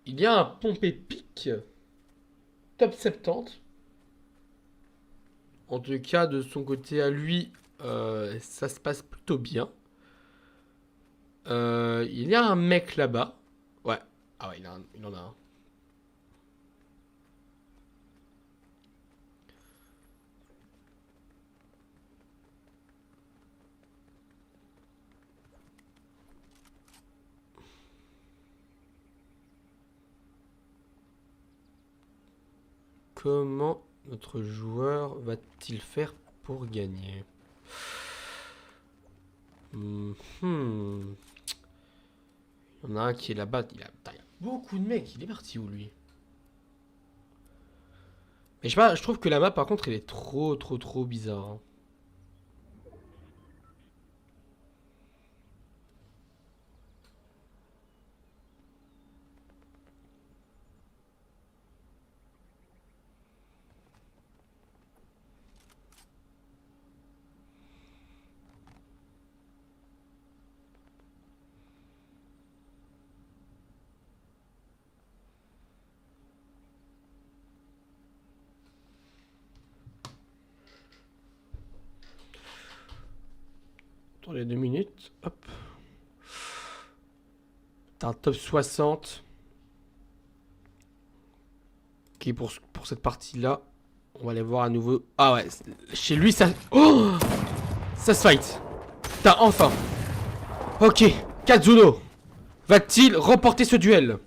Il y a un pompe épique. Top 70. En tout cas, de son côté à lui, ça se passe plutôt bien. Il y a un mec là-bas. Ouais. Ah ouais, il en a un. Comment notre joueur va-t-il faire pour gagner? Il y en a un qui est là-bas. Putain, il y a beaucoup de mecs. Il est parti où, lui? Mais je sais pas, je trouve que la map, par contre, elle est trop bizarre. Hein. Attendez 2 minutes. Hop. T'as un top 60. Ok, pour cette partie-là, on va aller voir à nouveau. Ah ouais, chez lui, ça... Oh, ça se fight. T'as enfin. Ok, Kazuno va-t-il remporter ce duel?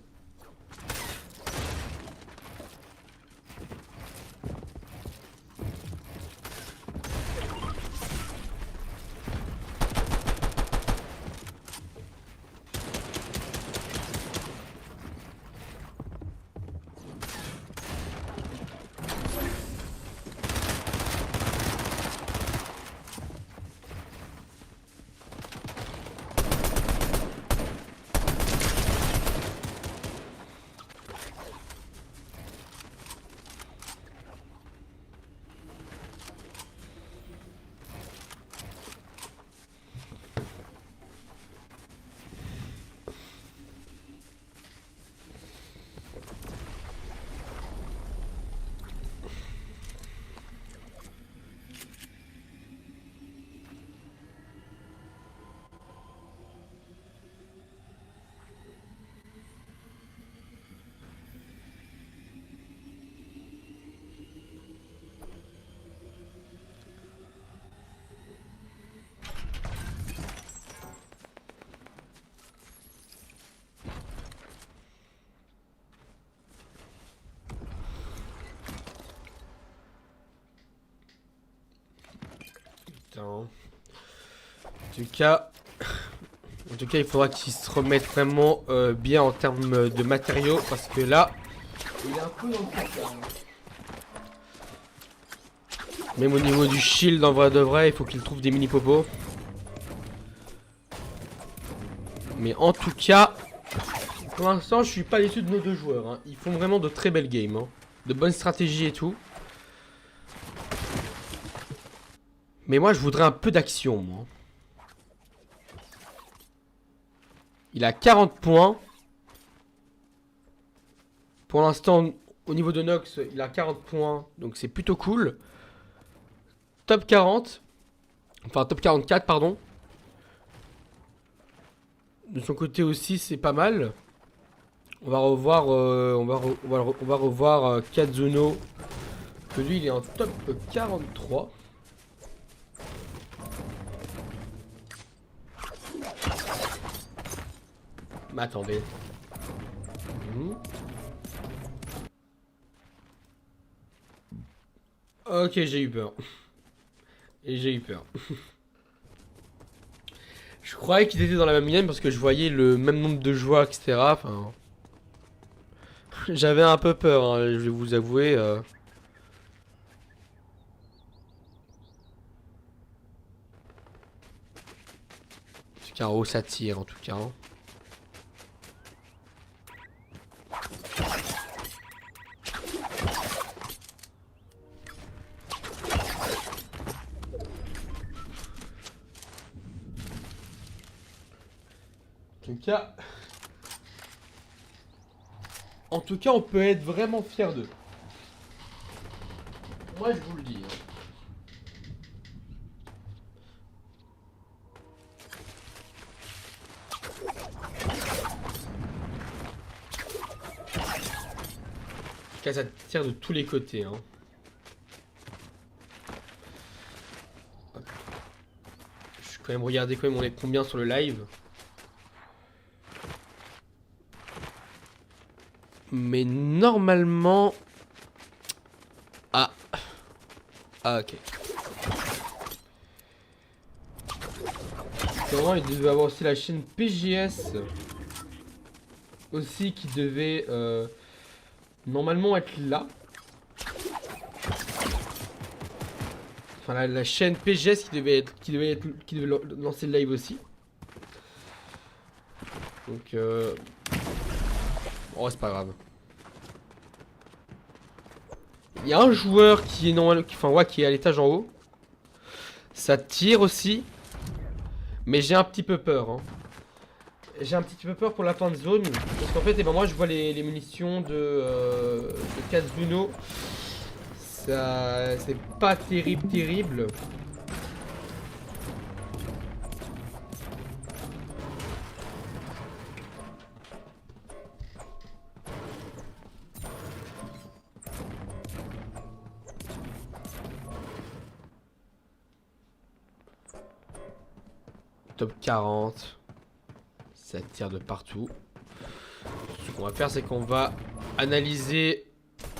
En tout cas, il faudra qu'il se remette vraiment bien en termes de matériaux parce que là, il est un peu dans le caca. Même au niveau du shield, en vrai de vrai, il faut qu'il trouve des mini popos. Mais en tout cas, pour l'instant, je suis pas déçu de nos deux joueurs. Hein. Ils font vraiment de très belles games, hein. De bonnes stratégies et tout. Mais moi, je voudrais un peu d'action, moi. Il a 40 points. Pour l'instant, au niveau de Nox, il a 40 points. Donc c'est plutôt cool. Top 40. Enfin, top 44, pardon. De son côté aussi, c'est pas mal. On va revoir, on va revoir Kazuno. Que lui, il est en top 43. Mais attendez. Ok, j'ai eu peur. Et j'ai eu peur. Je croyais qu'ils étaient dans la même game parce que je voyais le même nombre de joueurs, etc. Enfin... J'avais un peu peur, hein, je vais vous avouer. En tout cas, oh, ça tire en tout cas. Hein. En tout cas, on peut être vraiment fier d'eux. Moi, je vous le dis. Hein. En tout cas, ça tire de tous les côtés. Hein. Je vais quand même regarder quand même on est combien sur le live. Mais normalement... Ah. Ah, ok. Normalement, il devait avoir aussi la chaîne PGS. aussi qui devait normalement être là. Enfin la chaîne PGS qui devait lancer le live aussi. Donc oh c'est pas grave. Il y a un joueur qui est normal, enfin ouais, qui est à l'étage en haut. Ça tire aussi. Mais j'ai un petit peu peur. Hein. J'ai un petit peu peur pour la fin de zone. Parce qu'en fait, eh ben, moi je vois les munitions de Kazuno. Ça, c'est pas terrible, terrible. Top 40. Ça tire de partout. Ce qu'on va faire, c'est qu'on va analyser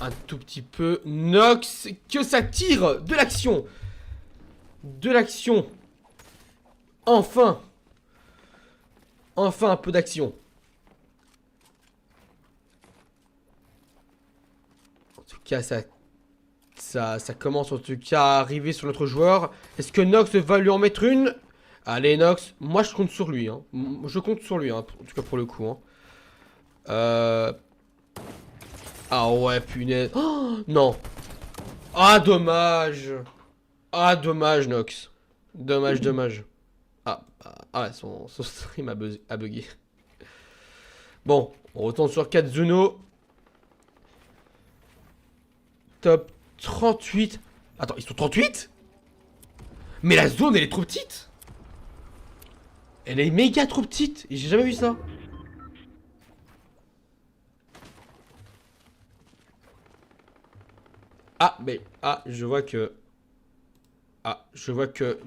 un tout petit peu. Nox, que ça tire de l'action. De l'action. Enfin. Enfin un peu d'action. En tout cas, ça commence en tout cas à arriver sur notre joueur. Est-ce que Nox va lui en mettre une? Allez Nox, moi je compte sur lui. Hein. Je compte sur lui, hein, en tout cas pour le coup. Hein. Ah ouais, punaise. Oh, non. Ah, dommage. Ah, dommage, Nox. Dommage, dommage. Ah ouais, son stream a bugué. Bon, on retourne sur Kazuno. Top 38. Attends, ils sont 38? Mais la zone, elle est trop petite. Elle est méga trop petite. J'ai jamais vu ça. Ah, mais... Ah, je vois que... Ah, je vois que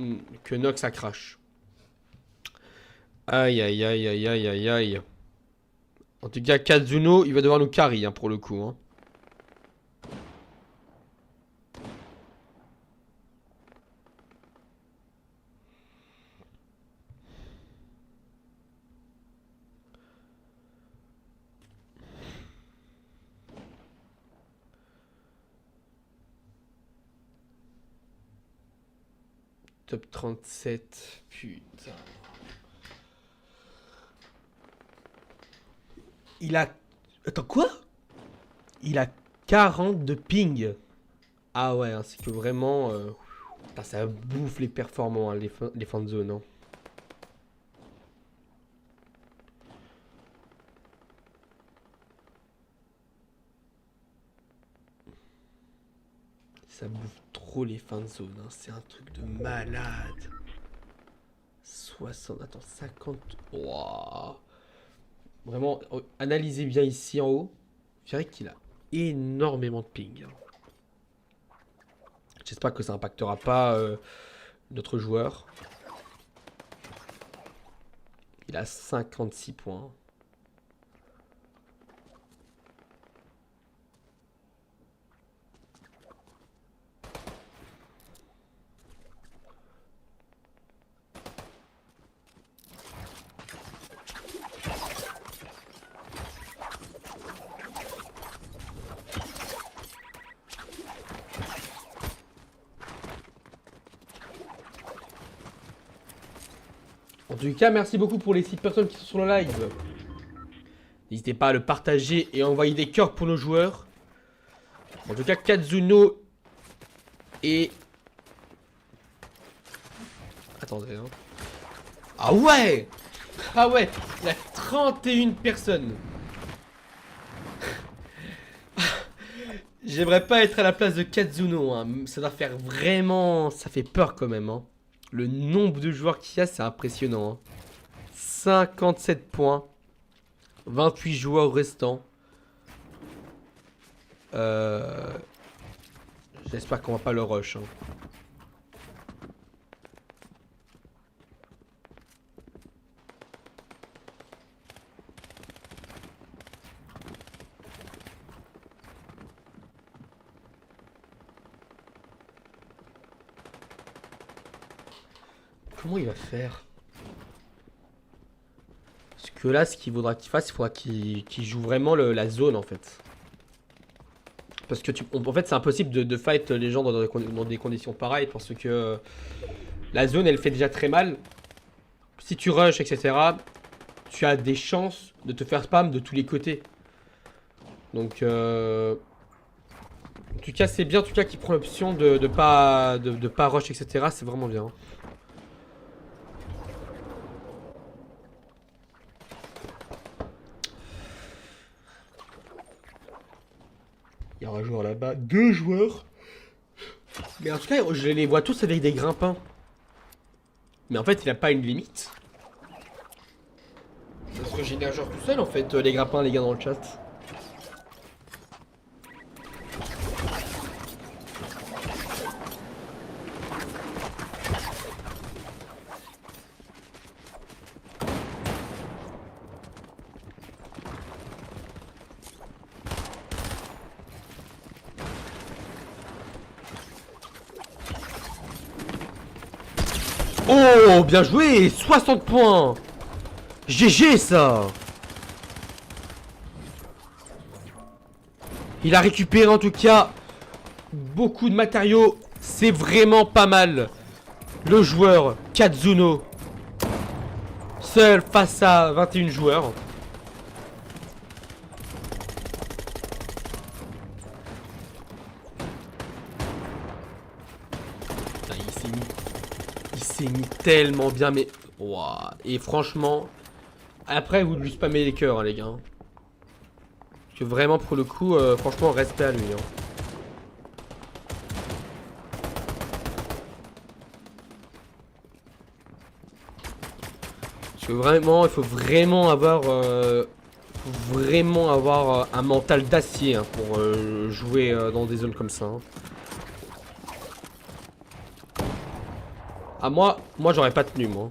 Nox a crash. Aïe, aïe, aïe, aïe, aïe, aïe, aïe. En tout cas, Kazuno, il va devoir nous carry, hein, pour le coup. Hein. Top 37. Putain. Il a... Attends, quoi? Il a 40 de ping. Ah ouais, hein, c'est que vraiment... Putain, ça bouffe les performants, hein, les fins de zone. Hein. Ça bouffe trop les fins de zone. Hein. C'est un truc de malade. 60... Attends, 50... Wow. Vraiment, analysez bien ici en haut. Je dirais qu'il a énormément de ping. Hein. J'espère que ça impactera pas notre joueur. Il a 56 points. En tout cas, merci beaucoup pour les 6 personnes qui sont sur le live. N'hésitez pas à le partager et à envoyer des cœurs pour nos joueurs. En tout cas, Kazuno et... Attendez, hein. Ah ouais! Ah ouais! Il y a 31 personnes. J'aimerais pas être à la place de Kazuno, hein. Ça doit faire vraiment... Ça fait peur quand même, hein. Le nombre de joueurs qu'il y a, c'est impressionnant. Hein. 57 points. 28 joueurs restants. J'espère qu'on va pas le rush. Hein. Comment il va faire? Parce que là, ce qu'il faudra qu'il fasse, il faudra qu'il joue vraiment la zone en fait. Parce que en fait, c'est impossible de fight les gens dans des conditions pareilles parce que la zone elle fait déjà très mal. Si tu rush, etc., tu as des chances de te faire spam de tous les côtés. Donc, en tout cas, c'est bien en tout cas qu'il prend l'option de pas rush, etc. C'est vraiment bien. Il y aura un joueur là-bas, 2 joueurs. Mais en tout cas, je les vois tous avec des grimpins. Mais en fait, il a pas une limite. Parce que j'ai un joueur tout seul en fait, les grimpins, les gars dans le chat. Oh, bien joué, 60 points. GG ça. Il a récupéré en tout cas beaucoup de matériaux. C'est vraiment pas mal. Le joueur Katsuno, seul face à 21 joueurs. Putain, il s'est mis tellement bien, mais... Wow. Et franchement... Après, vous lui spammez les cœurs, hein, les gars. Parce que vraiment, pour le coup, franchement, respect à lui. Hein. Parce que vraiment, il faut vraiment avoir... un mental d'acier hein, pour jouer dans des zones comme ça. Hein. Ah, moi j'aurais pas tenu, moi.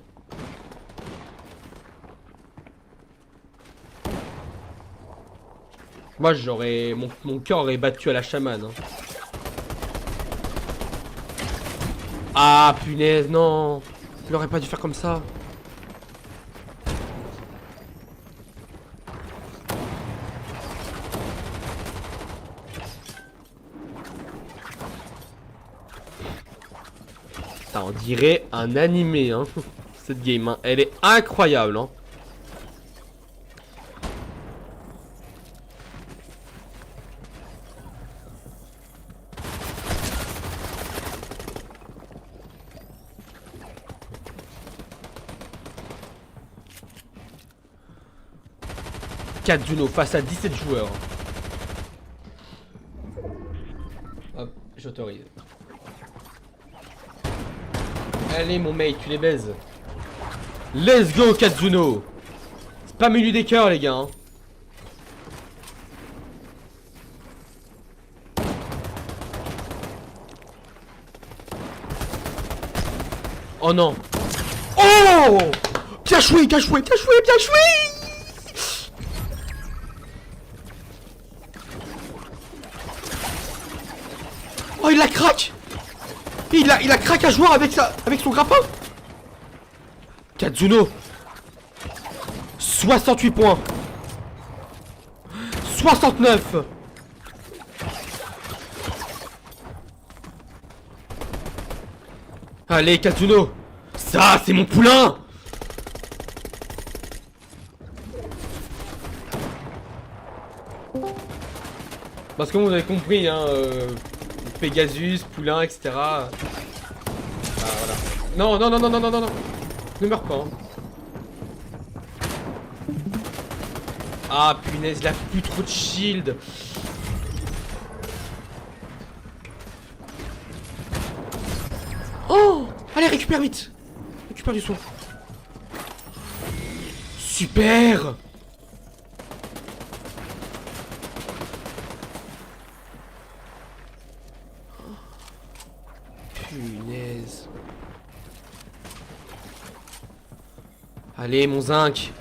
Moi, j'aurais... Mon cœur aurait battu à la chamane. Hein. Ah, punaise, non. Il aurait pas dû faire comme ça. Putain, on dirait un animé, hein. Cette game, hein. Elle est incroyable, hein. Katsuno face à 17 joueurs. Hop, j'autorise. Allez mon mate, tu les baises. Let's go Katsuno. Spammez-lui des cœurs les gars. Hein. Oh non. Oh, bien joué, bien joué, bien joué, bien joué. Oh, il la craque. Il a craqué à joueur avec son grappin. Katsuno. 68 points. 69. Allez Katsuno. Ça c'est mon poulain. Parce que vous avez compris hein, Pegasus, poulain, etc. Ah voilà. Non, non, non, non, non, non, non, non. Ne meurs pas. Hein. Ah punaise, il a plus trop de shield. Oh, allez, récupère vite. Récupère du soin. Super. Punaise. Allez, mon zinc.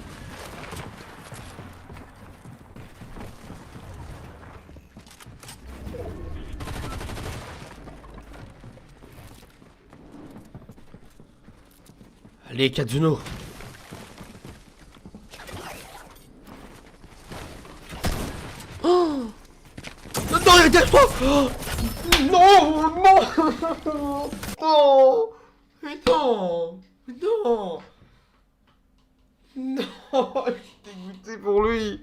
Allez, Katsuno. Non, non, mais non, mais non, non, je suis dégoûté pour lui.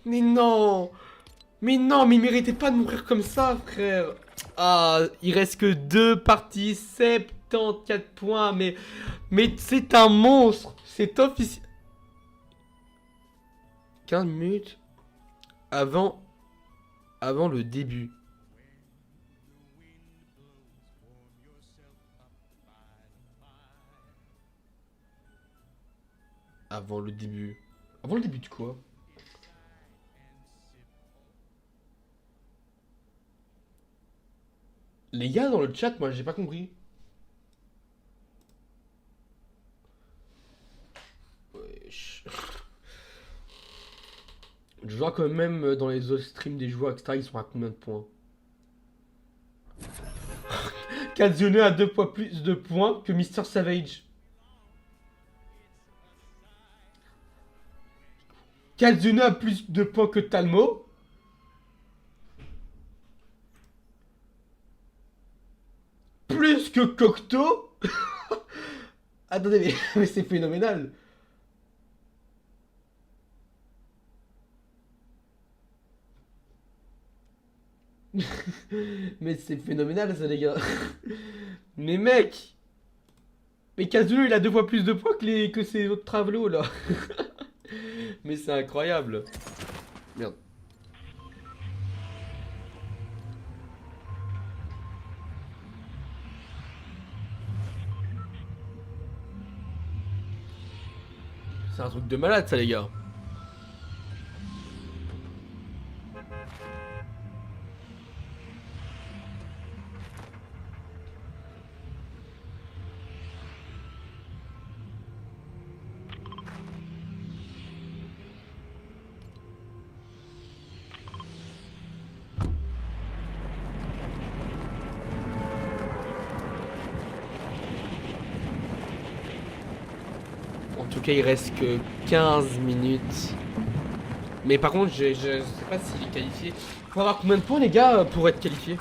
Mais non, mais non, mais il méritait pas de mourir comme ça, frère. Ah, il reste que 2 parties, 74 points, mais c'est un monstre, c'est officiel. 15 minutes avant, avant le début. Avant le début. Avant le début de quoi? Les gars dans le chat, moi j'ai pas compris. Wesh. Je vois quand même dans les autres streams des joueurs, etc. Ils sont à combien de points? Katsune a 2 fois plus de points que Mister Savage. Katsune a plus de points que Talmo. Plus que Cocteau. Attendez, mais c'est phénoménal. Mais c'est phénoménal ça les gars. Mais mec. Mais Kazuo il a 2 fois plus de points que ces autres travelots là. Mais c'est incroyable. Merde. C'est un truc de malade ça les gars. En tout cas il reste que 15 minutes. Mais par contre je sais pas s'il est qualifié. Faut avoir combien de points les gars pour être qualifié?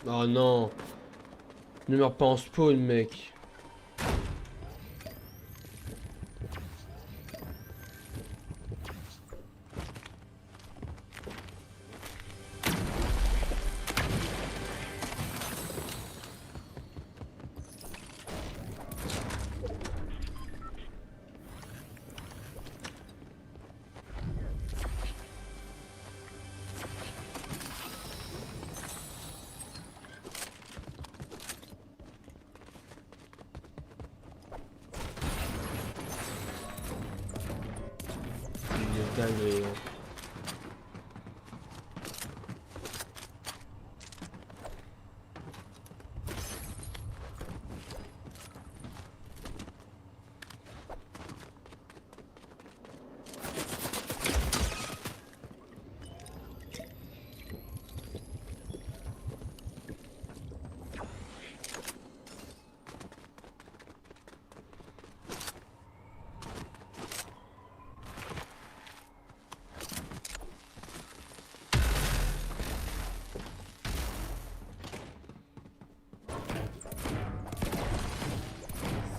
Oh non. Ne meurs pas en spawn mec. Dingue.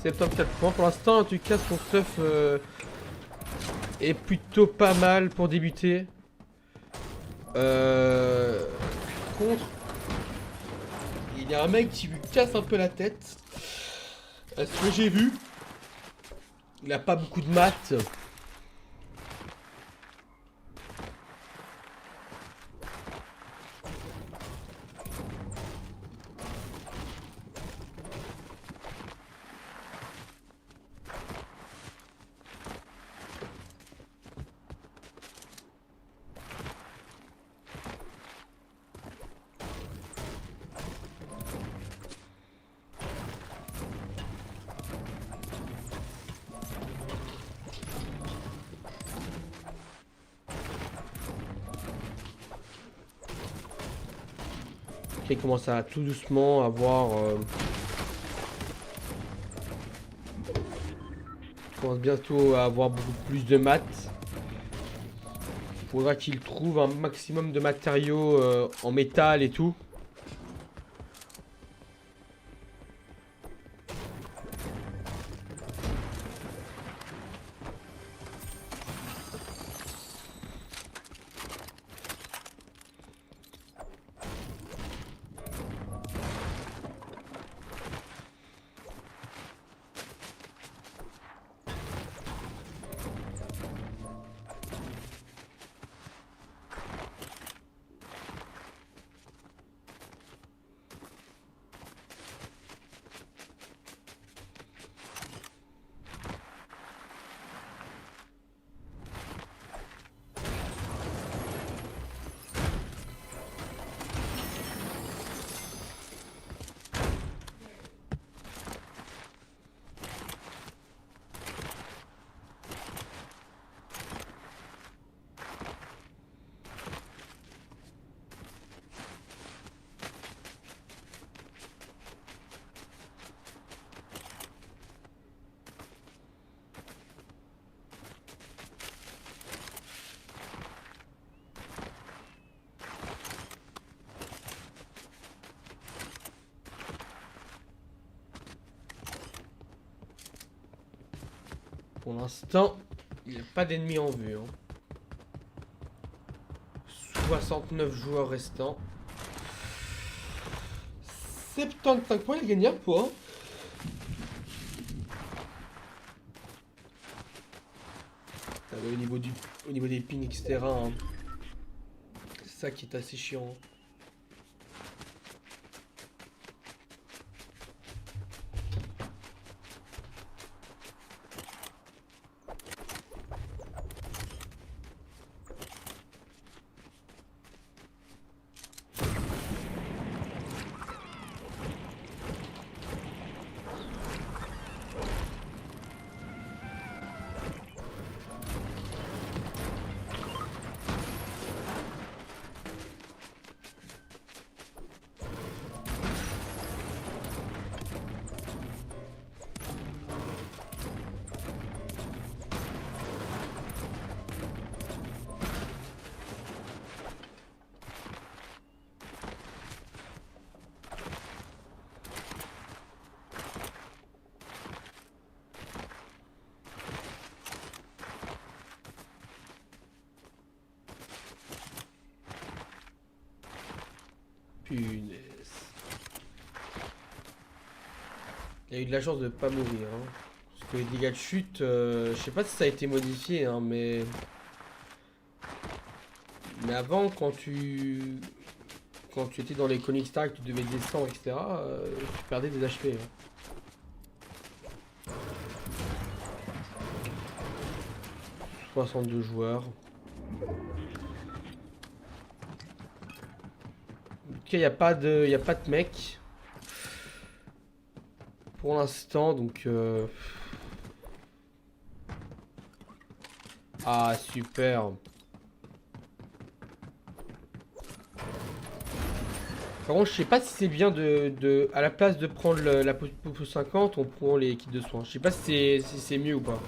C'est 74 points pour l'instant, en tout cas son stuff est plutôt pas mal pour débuter. Contre, il y a un mec qui lui casse un peu la tête. À ce que j'ai vu, il a pas beaucoup de maths. Il commence à tout doucement avoir... commence bientôt à avoir beaucoup plus de maths. Faudra qu'il trouve un maximum de matériaux en métal et tout. Pour l'instant, il n'y a pas d'ennemis en vue. Hein. 69 joueurs restants. 75 points, il a gagné un point. Au niveau des pings, etc. Hein. C'est ça qui est assez chiant. Punaise. Il a eu de la chance de pas mourir. Hein. Parce que les dégâts de chute, je sais pas si ça a été modifié, hein, mais... Mais avant, quand tu étais dans les Conic Star, que tu devais descendre, etc., tu perdais des HP. Hein. « 62 joueurs. Ok, il n'y a pas de mec. Pour l'instant, donc... Ah, super. Par contre, je sais pas si c'est bien à la place de prendre la Popo 50, on prend les kits de soins. Je sais pas si c'est mieux ou pas.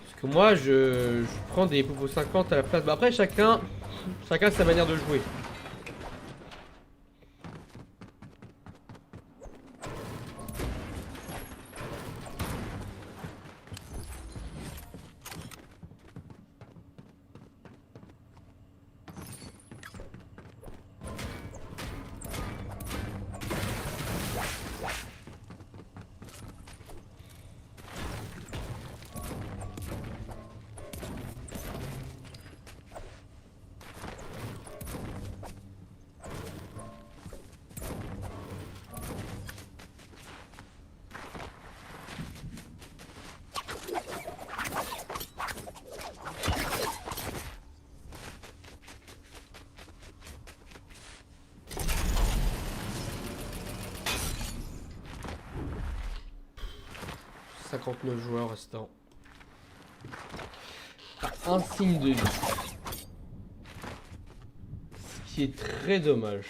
Parce que moi, je prends des Popo 50 à la place. Bah après, chacun sa manière de jouer. « 59 joueurs restants. Un signe de vie. Ce qui est très dommage.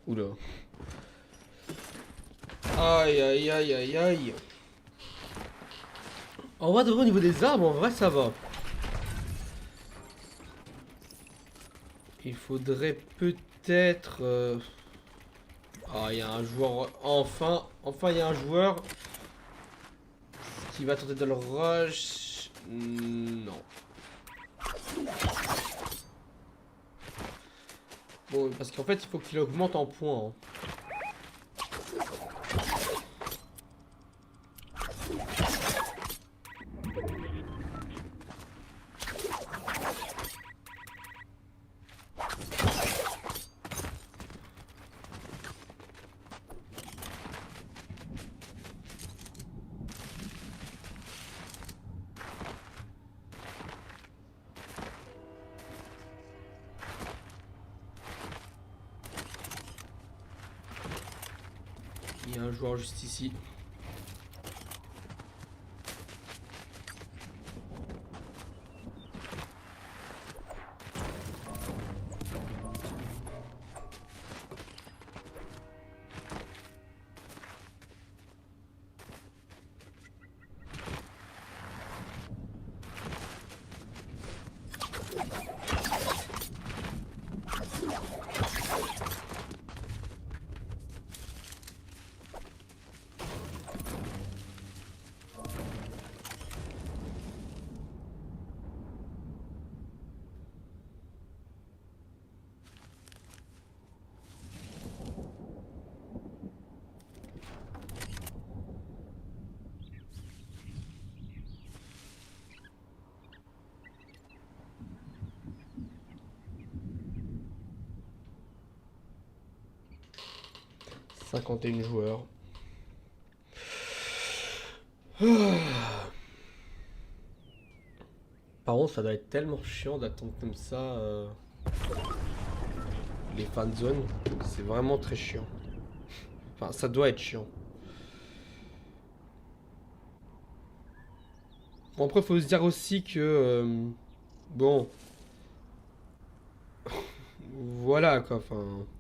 Oula. Aïe aïe aïe aïe aïe. En vrai, au niveau des arbres, en vrai, ça va. Il faudrait peut-être... Ah, il y a un joueur... Enfin, il y a un joueur qui va tenter de le rush. Non. Bon, parce qu'en fait, il faut qu'il augmente en points. Hein. Il y a un joueur juste ici. « 51 joueurs. Par contre, ça doit être tellement chiant d'attendre comme ça les fan zones. C'est vraiment très chiant. Enfin, ça doit être chiant. Bon, après, faut se dire aussi que... bon... voilà, quoi, enfin... «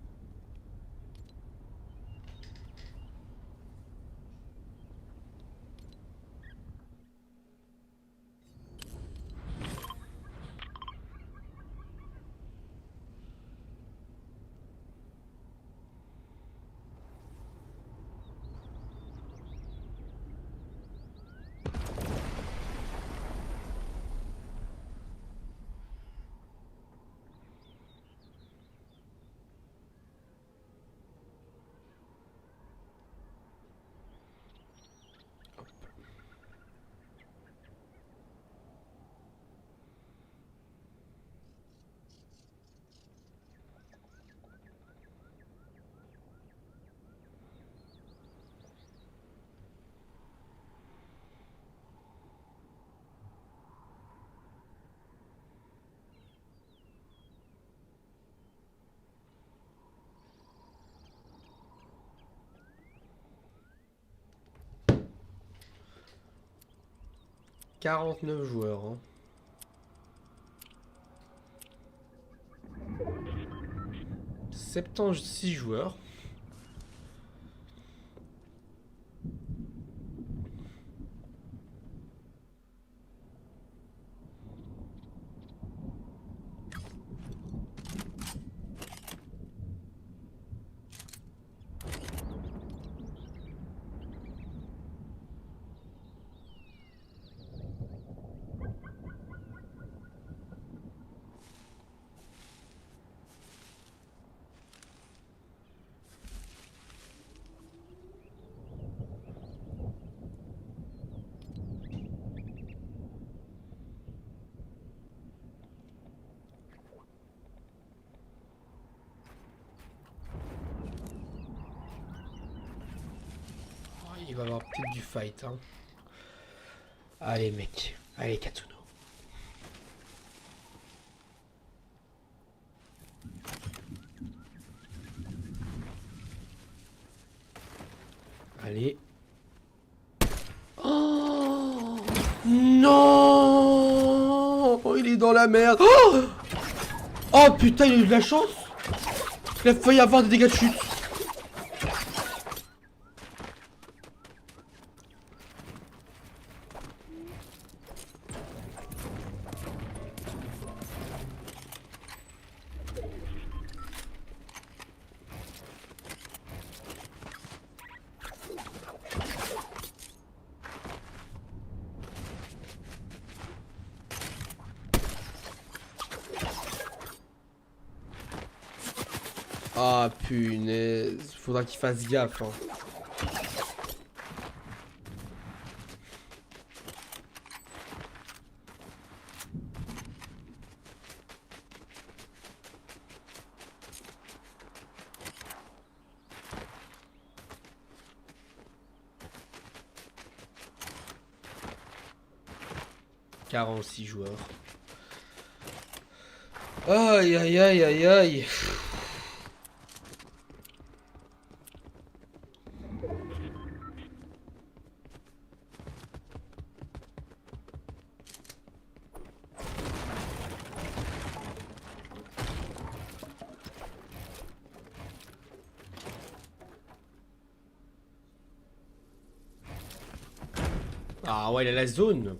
49 joueurs, hein. 76 joueurs. Il va y avoir peut-être du fight. Hein. Allez mec, allez Katsuno. Allez. Oh non, il est dans la merde. Oh, oh putain, il a eu de la chance. Il a failli avoir des dégâts de chute. Ah punaise, faudra qu'il fasse gaffe. Hein. Six joueurs. Aïe aïe aïe aïe aïe. Ah ouais, il a la zone.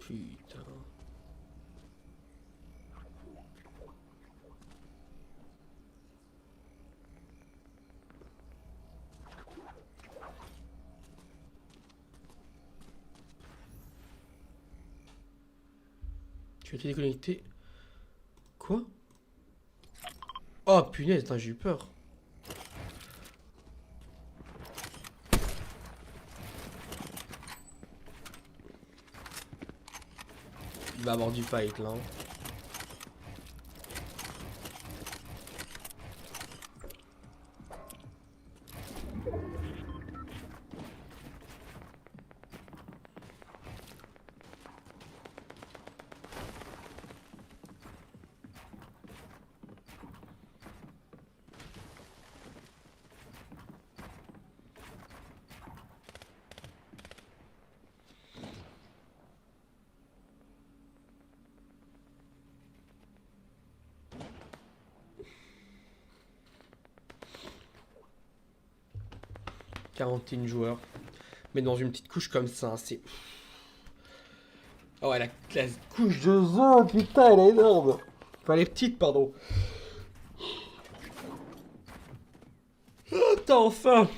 Putain. Tu as été déconnecté. Quoi? Oh punaise, attends, j'ai eu peur. Il va avoir du fight là. Hein. Quarantaine joueurs. Mais dans une petite couche comme ça, c'est... Oh ouais, la couche de zone, putain, elle est énorme. Enfin, les petites, pardon. Attends, enfin.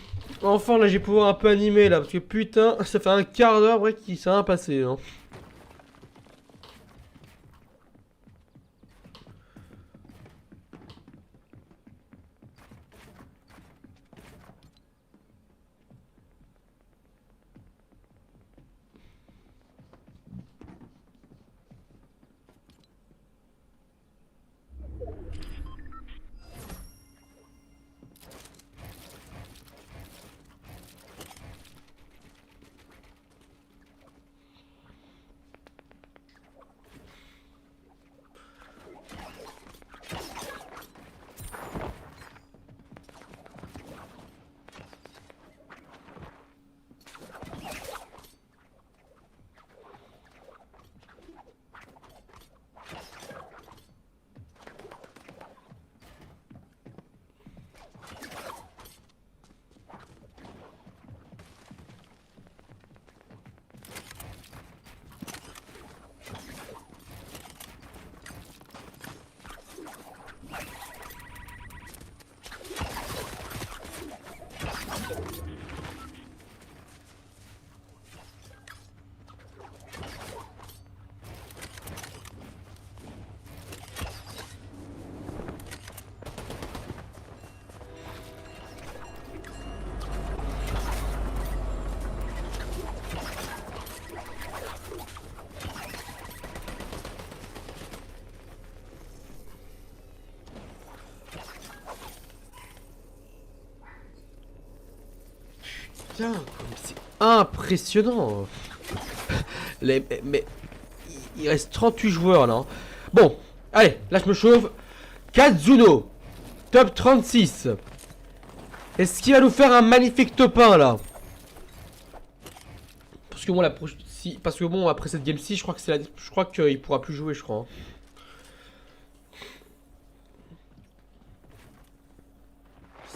Enfin, là, j'ai pouvoir un peu animer, là. Parce que putain, ça fait un quart d'heure, vrai, qu'il s'est rien passé, hein. Putain, c'est impressionnant. Mais il reste 38 joueurs là. Hein. Bon, allez, là je me chauffe. Kazuno, top 36. Est-ce qu'il va nous faire un magnifique top 1 là? Parce que bon, parce que bon, après cette game-ci, je crois que je crois qu'il pourra plus jouer, je crois. Hein.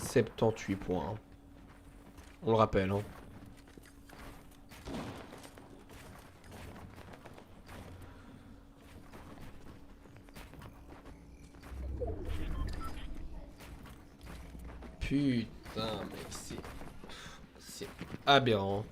78 points. On le rappelle. Hein. Putain, mec, c'est aberrant.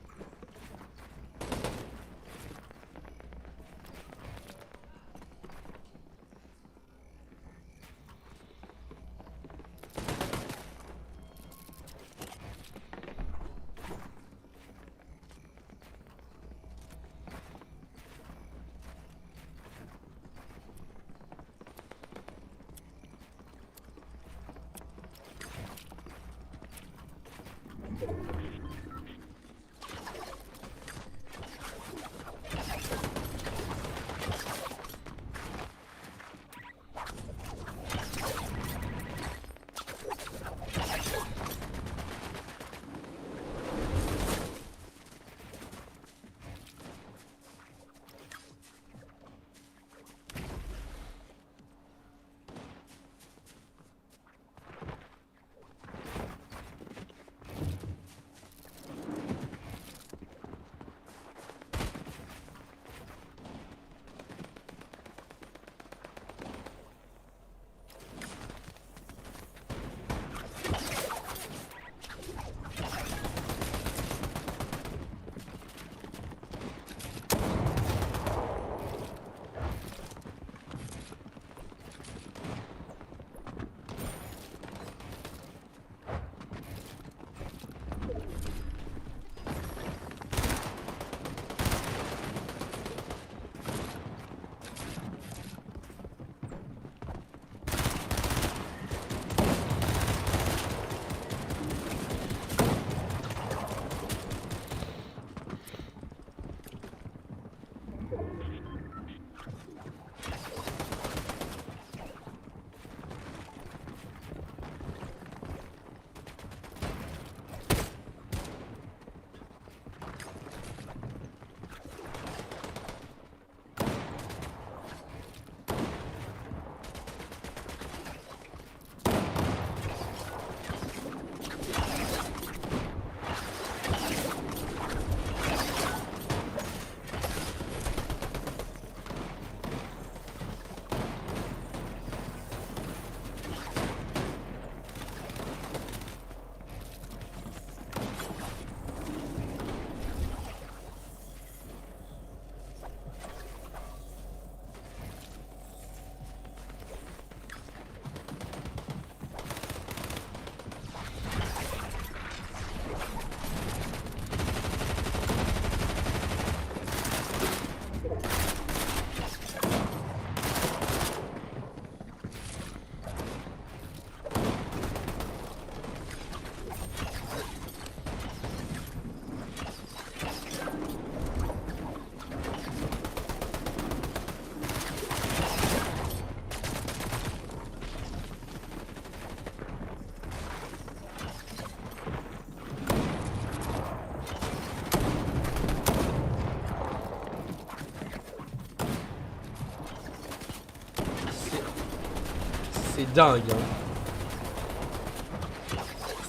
C'est dingue. Hein.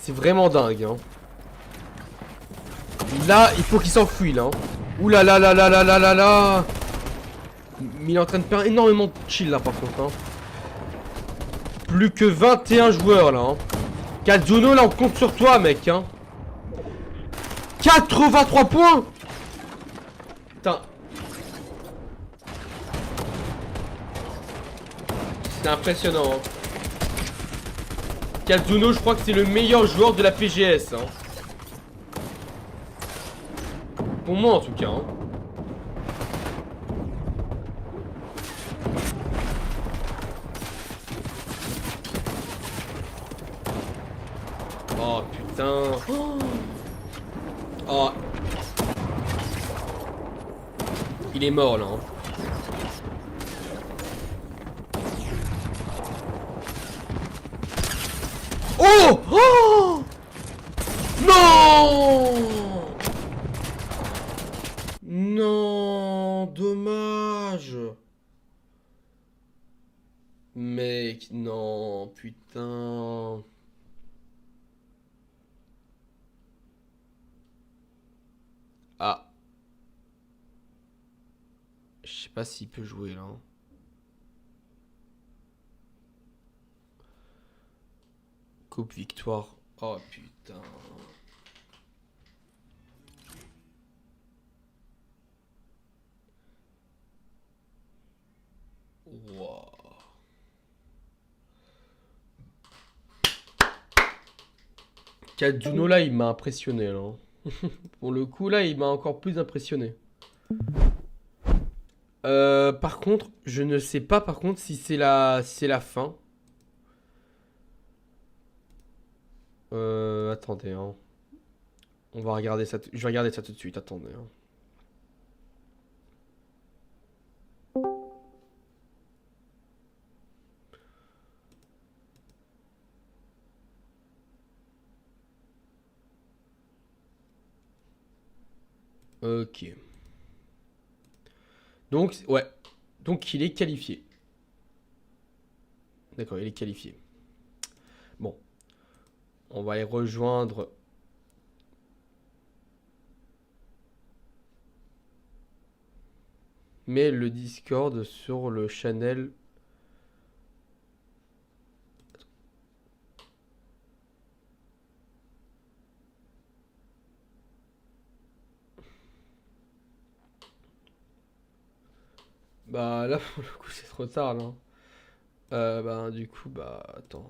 C'est vraiment dingue. Hein. Là, il faut qu'il s'enfuit là. Hein. Ouh là là là là là là là là. Mais il est en train de perdre énormément de chill là par contre. Hein. Plus que 21 joueurs là. Hein. Kazuno là on compte sur toi mec. Hein. 83 points. Putain. C'est impressionnant. Hein. Kazuno je crois que c'est le meilleur joueur de la PGS. Hein. Pour moi en tout cas. Hein. Oh putain. Oh. Oh. Il est mort là. Hein. Oh, oh non. Non, dommage. Mec, non, putain. Ah. Je sais pas s'il peut jouer là. Hein. Coupe victoire. Oh putain. Wow. Kazuno là il m'a impressionné là. Pour le coup là il m'a encore plus impressionné. Par contre, je ne sais pas par contre si c'est la fin. Attendez hein. On va regarder ça. Je vais regarder ça tout de suite. Attendez. Hein. Ok. Donc ouais. Donc il est qualifié. D'accord, il est qualifié. Bon. On va aller rejoindre. Mais le Discord sur le channel. Bah là pour le coup c'est trop tard là. Bah du coup bah attends.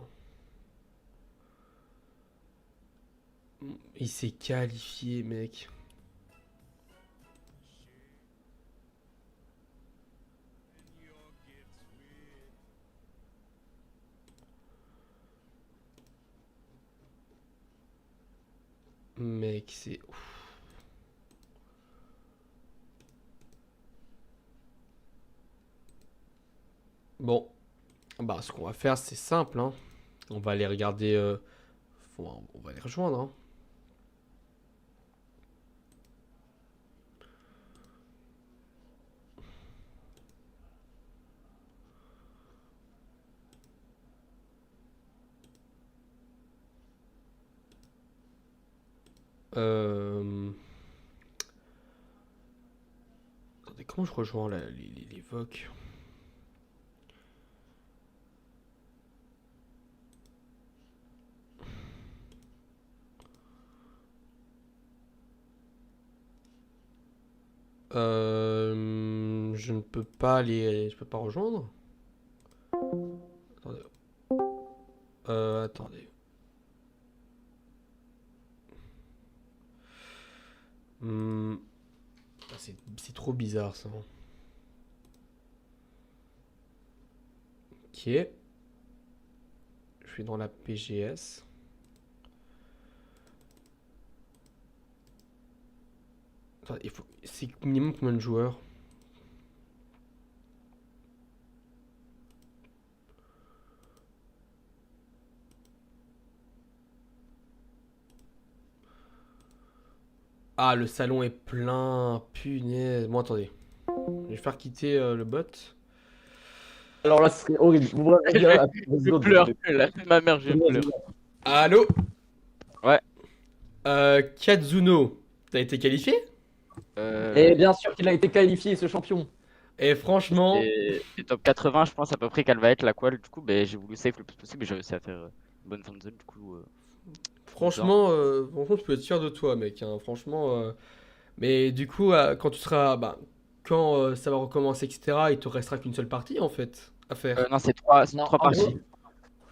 Il s'est qualifié mec. Mec c'est... Bon. Bah ce qu'on va faire c'est simple hein. On va aller regarder... on va les rejoindre hein. Attendez, comment je rejoins les VOC? Je ne peux pas les... Je peux pas rejoindre? Attendez. Attendez. C'est trop bizarre ça. Ok. Je suis dans la PGS. Attendez, il faut... C'est minimum combien de joueurs? Ah, le salon est plein. Punaise. Bon, attendez. Je vais faire quitter le bot. Alors là, ce serait horrible. Je pleure, là, ma mère, je pleure. Allô? Ouais. Kazuno, t'as été qualifié? Et bien sûr qu'il a été qualifié, ce champion. Et franchement, Et top 80, je pense à peu près qu'elle va être la qual. Du coup, ben, j'ai voulu save le plus possible et j'ai réussi à faire une bonne fin de zone. Du coup, franchement, tu peux être fier de toi, mec. Hein, franchement, mais du coup, quand tu seras, bah, quand ça va recommencer, etc., il te restera qu'une seule partie en fait à faire. non, c'est trois Non, trois parties.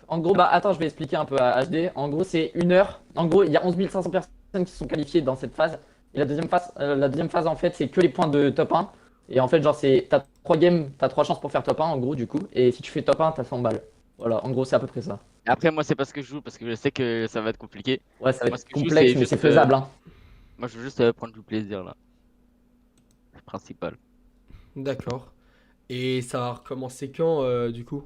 En gros, bah attends, je vais expliquer un peu à HD. En gros, c'est 1 heure. En gros, il y a 11 500 personnes qui sont qualifiées dans cette phase. Et la deuxième phase, en fait, c'est que les points de top 1. Et en fait, genre, t'as 3 games, t'as 3 chances pour faire top 1, en gros, du coup. Et si tu fais top 1, t'as 100 balles. Voilà, en gros, c'est à peu près ça. Après, moi, c'est parce que je joue, parce que je sais que ça va être compliqué. Ouais, ça va Moi, ce être que je joue, complexe, mais juste, c'est faisable, hein. Moi, je veux juste prendre du plaisir là. C'est le principal. D'accord. Et ça va recommencer quand, du coup?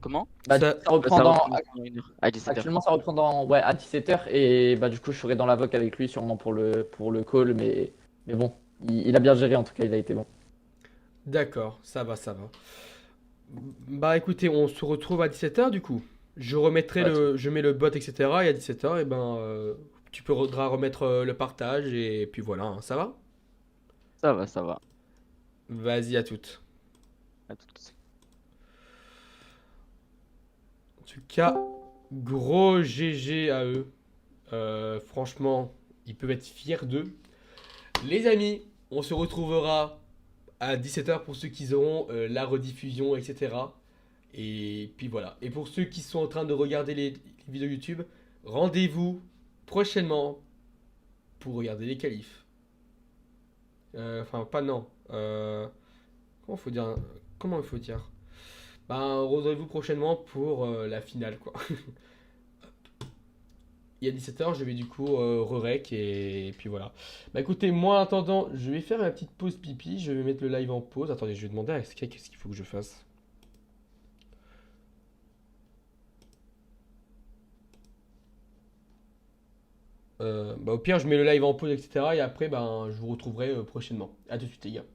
Bah, du coup, Ça... ça Bah, reprend ça dans. reprend dans 1 heure. À 17h. Actuellement, ça reprend ouais, à 17h. Et bah, du coup, je serai dans la VOC avec lui, sûrement pour le call. Mais bon, il a bien géré, en tout cas, il a été bon. D'accord, ça va, ça va. Bah écoutez, on se retrouve à 17h du coup. Je remettrai Ouais, je mets le bot, etc. Et à 17h, et ben, tu pourras remettre le partage, et puis voilà, hein, ça va? Ça va, ça va. Vas-y à toutes. À toutes. En tout cas, gros GG à eux. Franchement, ils peuvent être fiers d'eux. Les amis, on se retrouvera à 17h pour ceux qui auront la rediffusion, etc. Et puis voilà. Et pour ceux qui sont en train de regarder les vidéos YouTube, rendez-vous prochainement pour regarder les qualifs. Enfin, pas non. Comment faut dire? Comment il faut dire? Ben, rendez-vous prochainement pour la finale, quoi. Il y a 17h, je vais du coup re-rec et puis voilà. Bah écoutez, moi en attendant, je vais faire ma petite pause pipi, je vais mettre le live en pause. Attendez, je vais demander à Sky qu'est-ce qu'il faut que je fasse. Bah au pire, je mets le live en pause, etc. Et après, ben, je vous retrouverai prochainement. A tout de suite, les gars.